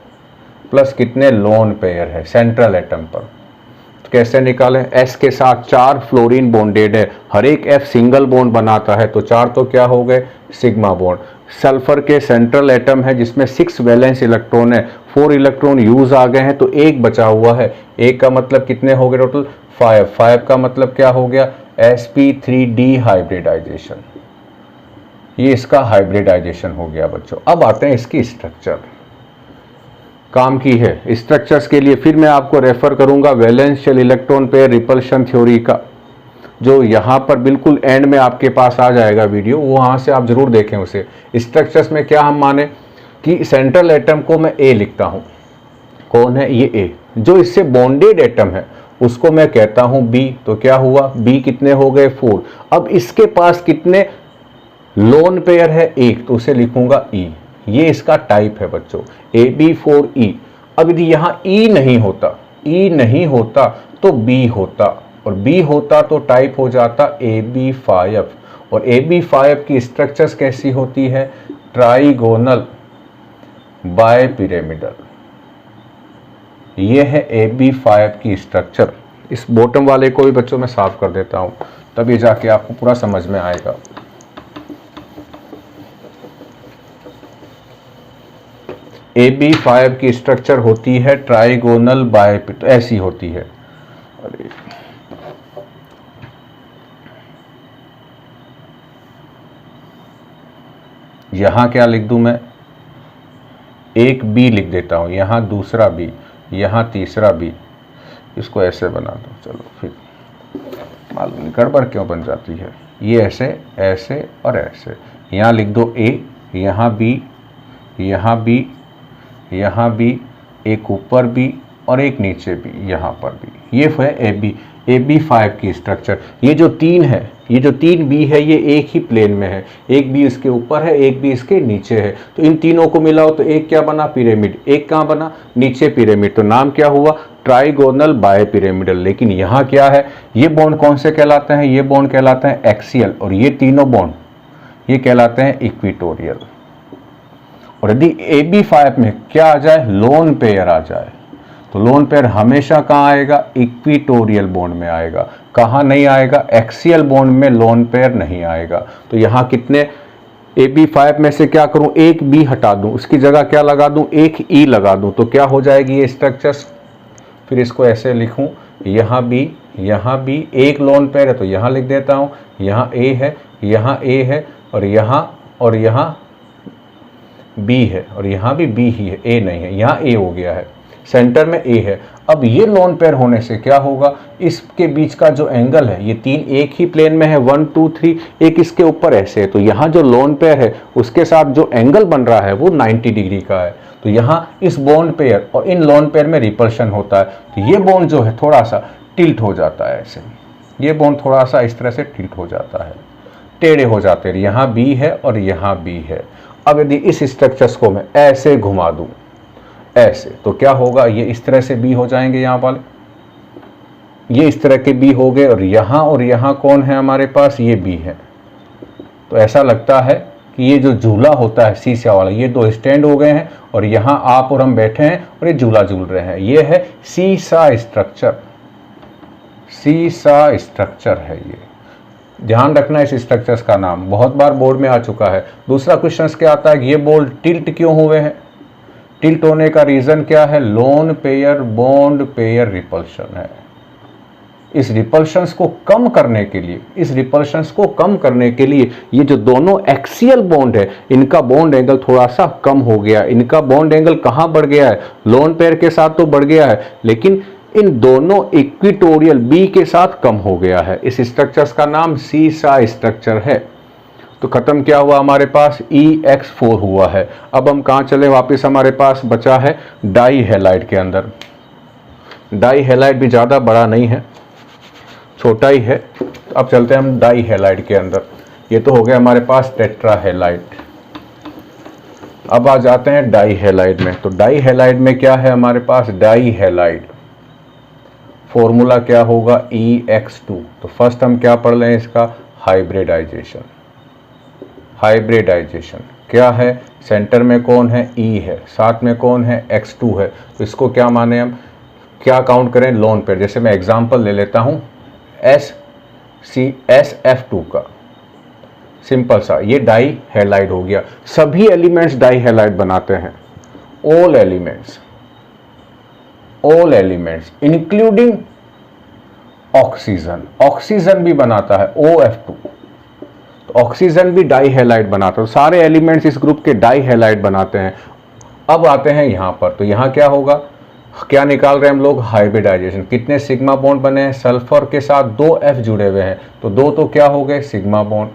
S1: प्लस कितने लोन पेयर है सेंट्रल एटम पर। तो कैसे निकालें, S के साथ 4 फ्लोरीन बॉन्डेड है, हर एक F सिंगल बॉन्ड बनाता है, तो 4 तो क्या हो गए, सिग्मा बॉन्ड। सल्फर के सेंट्रल एटम है जिसमें 6 वैलेंस इलेक्ट्रॉन है, 4 इलेक्ट्रॉन यूज आ गए हैं तो 1 बचा हुआ है। 1 का मतलब कितने हो गए टोटल, 5। 5 का मतलब क्या हो गया, sp3d हाइब्रिडाइजेशन। ये इसका हाइब्रिडाइजेशन हो गया बच्चों। अब आते हैं इसकी स्ट्रक्चर, काम की है। स्ट्रक्चर्स के लिए फिर मैं आपको रेफर करूंगा valence shell electron pair repulsion theory का, जो यहाँ पर बिल्कुल एंड में आपके पास आ जाएगा वीडियो, वो वहाँ से आप जरूर देखें उसे। स्ट्रक्चर्स में क्या हम माने कि सेंट्रल एटम को मैं A लिखता हूँ, कौन है ये A। जो इससे बॉन्डेड एटम है उसको मैं कहता हूँ B। तो क्या हुआ, B कितने हो गए, 4। अब इसके पास कितने लोन पेयर है, 1, तो उसे लिखूंगा E। ये इसका टाइप है बच्चों, AB4E। अब यदि यहाँ E नहीं होता तो B होता, और B होता तो टाइप हो जाता AB5। और AB5 की स्ट्रक्चर्स कैसी होती है, ट्राइगोनल बायपिरामिडल। ये है AB5 की स्ट्रक्चर। इस बॉटम वाले को भी बच्चों मैं साफ कर देता हूँ, तभी जाके आपको पूरा समझ में आएगा। AB5 की स्ट्रक्चर होती है ट्राइगोनल बायपिरामिडल, तो ऐसी होती है। अरे यहां क्या लिख दूं मैं, एक B लिख देता हूं, यहां दूसरा B, यहां तीसरा B, इसको ऐसे बना दो। चलो फिर मालूम नहीं गड़बड़ क्यों बन जाती है। ये ऐसे ऐसे और ऐसे, यहां लिख दो A, यहां B, यहां B, यहाँ भी, एक ऊपर भी और एक नीचे भी, यहाँ पर भी। ये है AB5 की स्ट्रक्चर। ये जो 3 है, ये जो 3 B है, ये एक ही प्लेन में है, एक B इसके ऊपर है, एक B इसके नीचे है। तो इन तीनों को मिलाओ तो एक क्या बना, पिरामिड। एक कहाँ बना, नीचे पिरामिड। तो नाम क्या हुआ, ट्राइगोनल बायपिरामिडल। लेकिन यहाँ क्या है, ये बॉन्ड कौन से कहलाते हैं, ये बॉन्ड कहलाते हैं एक्सियल, और ये तीनों बॉन्ड ये कहलाते हैं इक्विटोरियल। और यदि AB5 में क्या आ जाए, लोन पेयर आ जाए, तो लोन पेयर हमेशा कहाँ आएगा, इक्विटोरियल बॉन्ड में आएगा। कहाँ नहीं आएगा, एक्सियल बॉन्ड में लोन पेयर नहीं आएगा। तो यहाँ कितने, AB5 में से क्या करूं, एक बी हटा दूं, उसकी जगह क्या लगा दूं, एक ई लगा दूं, तो क्या हो जाएगी ये स्ट्रक्चर्स। फिर इसको ऐसे लिखूं, यहाँ बी एक लोन पेयर है तो यहाँ लिख देता हूँ, यहाँ ए है, यहाँ ए है, और यहाँ बी है, और यहाँ भी बी ही है, ए नहीं है, यहाँ ए हो गया है, सेंटर में ए है। अब ये लोन पेयर होने से क्या होगा, इसके बीच का जो एंगल है, ये तीन एक ही प्लेन में है, 1 2 3, एक इसके ऊपर ऐसे है, तो यहाँ जो लोन पेयर है उसके साथ जो एंगल बन रहा है वो 90 डिग्री का है। तो यहाँ इस बॉन्ड पेयर और इन लोन पेयर में रिपल्शन होता है, तो ये बॉन्ड जो है थोड़ा सा टिल्ट हो जाता है ऐसे, ये बॉन्ड थोड़ा सा इस तरह से टिल्ट हो जाता है, टेढ़े हो जाते हैं, यहाँ बी है और यहाँ बी है। अब यदि इस स्ट्रक्चर्स को मैं ऐसे घुमा दूं ऐसे, तो क्या होगा, ये इस तरह से बी हो जाएंगे, यहाँ वाले ये इस तरह के बी हो गए, और यहाँ कौन है हमारे पास, ये बी है। तो ऐसा लगता है कि ये जो झूला होता है शीशा वाला, ये दो स्टैंड हो गए हैं और यहाँ आप और हम बैठे हैं और ये झूला झूल रहे हैं, ये है सीसा स्ट्रक्चर, सीसा स्ट्रक्चर है ये। ध्यान रखना इस स्ट्रक्चर्स का नाम, बहुत बार बोर्ड में आ चुका है। दूसरा क्वेश्चन क्या आता है कि ये बॉन्ड टिल्ट क्यों हुए हैं, टिल्ट होने का रीजन क्या है, lone pair bond pair repulsion है। इस रिपल्शंस को कम करने के लिए ये जो दोनों एक्सियल बॉन्ड है, इनका बॉन्ड एंगल थोड़ा सा कम हो गया। इनका बॉन्ड एंगल कहाँ बढ़ गया है, लोन पेयर के साथ तो बढ़ गया है, लेकिन इन दोनों इक्विटोरियल बी के साथ कम हो गया है। इस स्ट्रक्चर्स का नाम सीसा स्ट्रक्चर है। तो खत्म क्या हुआ हमारे पास, EX4 हुआ है। अब हम कहाँ चले, वापस हमारे पास बचा है डाई हैलाइड के अंदर। डाई हैलाइड भी ज़्यादा बड़ा नहीं है, छोटा ही है। अब चलते हैं हम डाई हैलाइड के अंदर। ये तो हो गया हमारे पास टेट्रा हैलाइड। अब आ जाते हैं डाई हैलाइड में। तो डाई हैलाइड में क्या है हमारे पास, डाई हैलाइड फॉर्मूला क्या होगा, EX2। तो फर्स्ट हम क्या पढ़ लें इसका, हाइब्रिडाइजेशन। हाइब्रिडाइजेशन क्या है, सेंटर में कौन है, E है, साथ में कौन है, X2 है। तो इसको क्या माने हम, क्या काउंट करें, लोन पेयर। जैसे मैं एग्जांपल ले लेता हूं SF2 का, सिंपल सा, ये डाई हैलाइड हो गया। सभी एलिमेंट्स डाई हैलाइड बनाते हैं, all elements including oxygen. Oxygen भी बनाता है OF2, तो ऑक्सीजन भी डाई हैलाइड बनाता है। सारे एलिमेंट्स इस ग्रुप के डाई हैलाइड बनाते हैं। अब आते हैं यहाँ पर, तो यहाँ क्या होगा, क्या निकाल रहे हैं हम लोग, हाइब्रिडाइजेशन। कितने सिग्मा बॉन्ड बने हैं, सल्फर के साथ 2 F जुड़े हुए हैं, तो 2 तो क्या हो गए, सिग्मा बॉन्ड।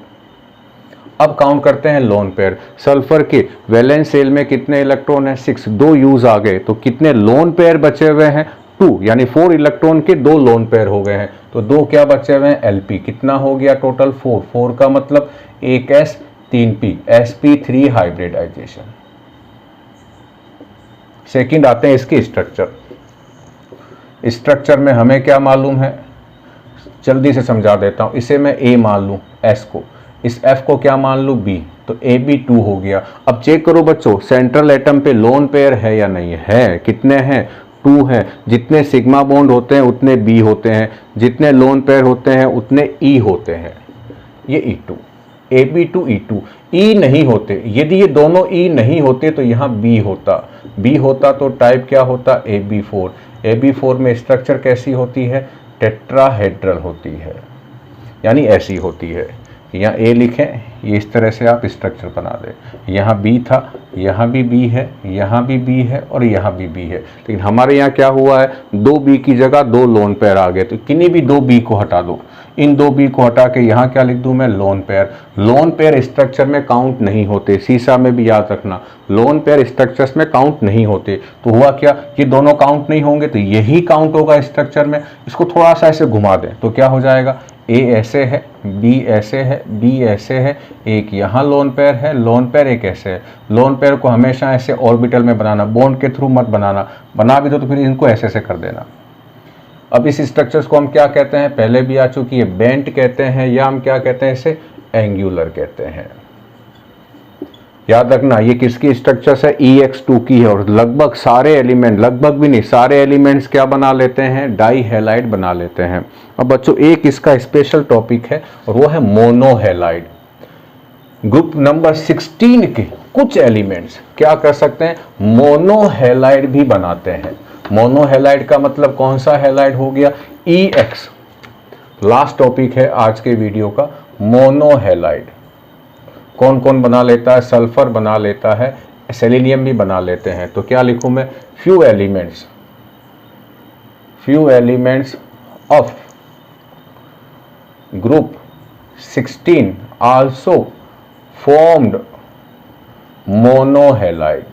S1: अब काउंट करते हैं लोन पेयर। सल्फर के वैलेंस शेल में कितने इलेक्ट्रॉन हैं, 6, 2 यूज आ गए, तो कितने लोन पेयर बचे हुए हैं, 2, यानी 4 इलेक्ट्रॉन के 2 लोन पेयर हो गए हैं। तो 2 क्या बचे हुए हैं, LP। कितना हो गया टोटल, 4 का मतलब 1S 3P, sp3 hybridisation. Second आते हैं इसके स्ट्रक्चर में हमें क्या मालूम है, जल्दी से समझा देता हूं। इसे मैं A मान लूं, S को, इस F को क्या मान लूं, B, तो AB2 हो गया। अब चेक करो बच्चों, सेंट्रल एटम पे लोन पेयर है या नहीं है, कितने हैं, 2 हैं। जितने सिग्मा बॉन्ड होते हैं उतने B होते हैं, जितने लोन पेयर होते हैं उतने E होते हैं। ये E2, AB2 E2, E नहीं होते, यदि ये दोनों E नहीं होते तो यहाँ B होता तो टाइप क्या होता, AB4। AB4 में स्ट्रक्चर कैसी होती है, टेट्राहेड्रल होती है, यानी ऐसी होती है। यहाँ A लिखें, ये इस तरह से आप स्ट्रक्चर बना दें। यहाँ B था, यहाँ भी B है, यहाँ भी B है और यहाँ भी B है। लेकिन हमारे यहाँ क्या हुआ है, 2 B की जगह 2 लोन पेयर आ गए, तो किन्हीं भी 2 B को हटा दो। इन 2 B को हटा के यहाँ क्या लिख दूँ मैं, lone pair. Lone pair structure में काउंट नहीं होते, सीसा में भी याद रखना, लोन पेयर स्ट्रक्चर्स में काउंट नहीं होते। तो हुआ क्या, ये दोनों काउंट नहीं होंगे तो यही काउंट होगा स्ट्रक्चर में। इसको थोड़ा सा ऐसे घुमा दें तो क्या हो जाएगा, A ऐसे है, B ऐसे है, B ऐसे है, एक यहाँ लोन पेयर है, लोन पेयर एक ऐसे है। लोन पेयर को हमेशा ऐसे ऑर्बिटल में बनाना, बॉन्ड के थ्रू मत बनाना, बना भी दो तो फिर इनको ऐसे ऐसे कर देना। अब इस स्ट्रक्चर्स को हम क्या कहते हैं, पहले भी आ चुकी है, बेंट कहते हैं, या हम क्या कहते हैं, इसे एंगुलर कहते हैं। याद रखना ये किसकी स्ट्रक्चर्स है, EX2 की है, और लगभग सारे एलिमेंट, लगभग भी नहीं सारे एलिमेंट्स क्या बना लेते हैं, डाई हैलाइड बना लेते हैं। अब बच्चों एक इसका स्पेशल टॉपिक है और वो है मोनोहैलाइड। ग्रुप नंबर 16 के कुछ एलिमेंट्स क्या कर सकते हैं, मोनोहैलाइड भी बनाते हैं। मोनोहैलाइड का मतलब कौन सा हैलाइड हो गया, EX। लास्ट टॉपिक है आज के वीडियो का, मोनोहैलाइड कौन कौन बना लेता है, सल्फर बना लेता है, सेलेनियम भी बना लेते हैं। तो क्या लिखूं मैं, few elements of group 16 also formed monohalide.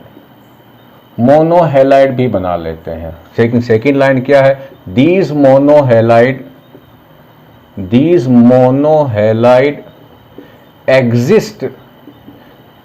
S1: Monohalide भी बना लेते हैं। सेकंड लाइन क्या है, these monohalide exist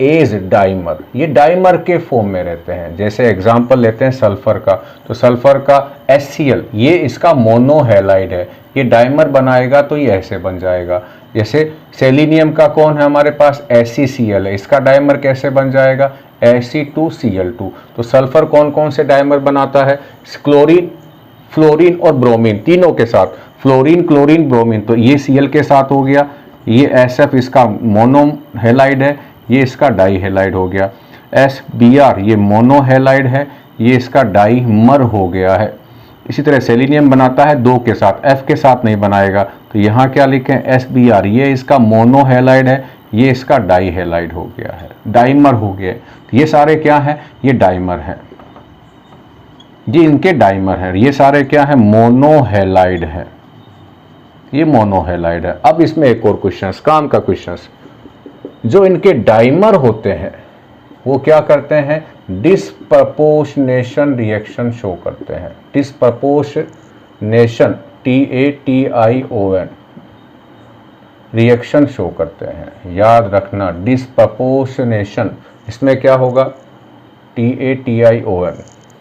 S1: as dimer. ये डाइमर के फॉर्म में रहते हैं। जैसे एग्जांपल लेते हैं सल्फर का, तो सल्फर का HCl ये इसका मोनोहैलाइड है, ये डाइमर बनाएगा तो ये ऐसे बन जाएगा। जैसे सेलेनियम का कौन है हमारे पास, AgCl है, इसका डाइमर कैसे बन जाएगा, Ag2Cl2। तो सल्फर कौन कौन से डाइमर बनाता है, क्लोरीन, फ्लोरीन और ब्रोमीन, तीनों के साथ, फ्लोरीन क्लोरीन ब्रोमीन। तो ये Cl के साथ हो गया, ये SF इसका मोनोहैलाइड है, ये इसका डाईहैलाइड हो गया। SBr ये मोनोहैलाइड है, ये इसका डाईमर हो गया है। इसी तरह सेलेनियम बनाता है 2 के साथ, F के साथ नहीं बनाएगा। तो यहाँ क्या लिखें, SBr ये इसका मोनोहैलाइड है, ये इसका डाईहैलाइड हो गया है, डाइमर हो गया। ये सारे क्या है, ये डाइमर है, ये इनके डाइमर है। ये सारे क्या है, मोनोहैलाइड है, ये मोनोहैलाइड है। अब इसमें एक और क्वेश्चन, काम का क्वेश्चन, जो इनके डाइमर होते हैं वो क्या करते हैं, डिस्प्रपोर्शनेशन रिएक्शन शो करते हैं। डिस्प्रपोर्शनेशन TATION रिएक्शन शो करते हैं। याद रखना डिस्प्रपोर्शनेशन, इसमें क्या होगा, TATION,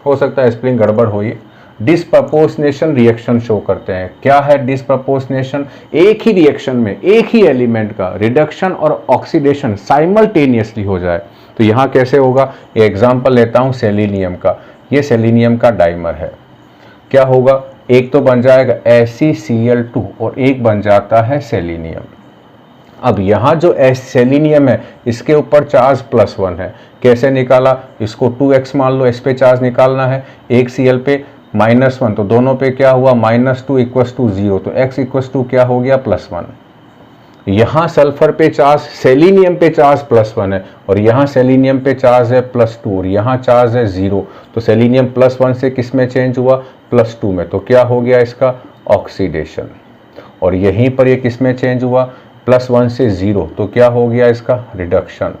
S1: हो सकता है स्पेलिंग गड़बड़ हुई। डिस्प्रपोर्शनेशन रिएक्शन शो करते हैं। क्या है डिस्प्रपोर्शनेशन, एक ही रिएक्शन में एक ही एलिमेंट का रिडक्शन और ऑक्सीडेशन साइमल्टेनियसली हो जाए। तो यहाँ कैसे होगा, ये एग्जांपल लेता हूँ सेलेनियम का। ये सेलेनियम का डाइमर है, क्या होगा, एक तो बन जाएगा AgCl2 और एक बन जाता है सेलेनियम। अब यहाँ जो सेलेनियम है इसके ऊपर चार्ज +1 है, कैसे निकाला, इसको 2x मान लो, इस पे चार्ज निकालना है, एक Cl पे -1, तो दोनों पे क्या हुआ, -2 = 0, तो x = क्या हो गया, +1। यहाँ सल्फर पे चार्ज, सेलेनियम पे चार्ज +1 है, और यहाँ सेलेनियम पे चार्ज है +2, और यहाँ चार्ज है 0। तो सेलेनियम +1 से किस में चेंज हुआ, +2 में। तो क्या हो गया इसका, ऑक्सीडेशन। और यहीं पर ये किस में चेंज हुआ, +1 से 0, तो क्या हो गया इसका, रिडक्शन।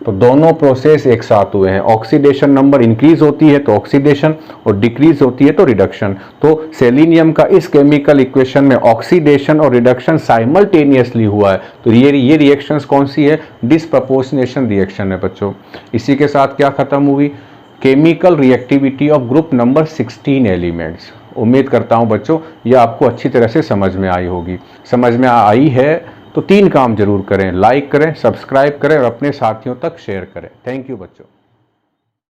S1: तो दोनों प्रोसेस एक साथ हुए हैं। ऑक्सीडेशन नंबर इंक्रीज होती है तो ऑक्सीडेशन, और डिक्रीज होती है तो रिडक्शन। तो सेलेनियम का इस केमिकल इक्वेशन में ऑक्सीडेशन और रिडक्शन साइमल्टेनियसली हुआ है। तो ये रिएक्शंस कौन सी है, डिस्प्रपोर्शनेशन रिएक्शन है बच्चों। इसी के साथ क्या खत्म हुई, chemical reactivity of group number 16 elements. उम्मीद करता हूं बच्चों ये आपको अच्छी तरह से समझ में आई होगी। समझ में आई है तो 3 काम जरूर करें, लाइक करें, सब्सक्राइब करें और अपने साथियों तक शेयर करें। थैंक यू बच्चों।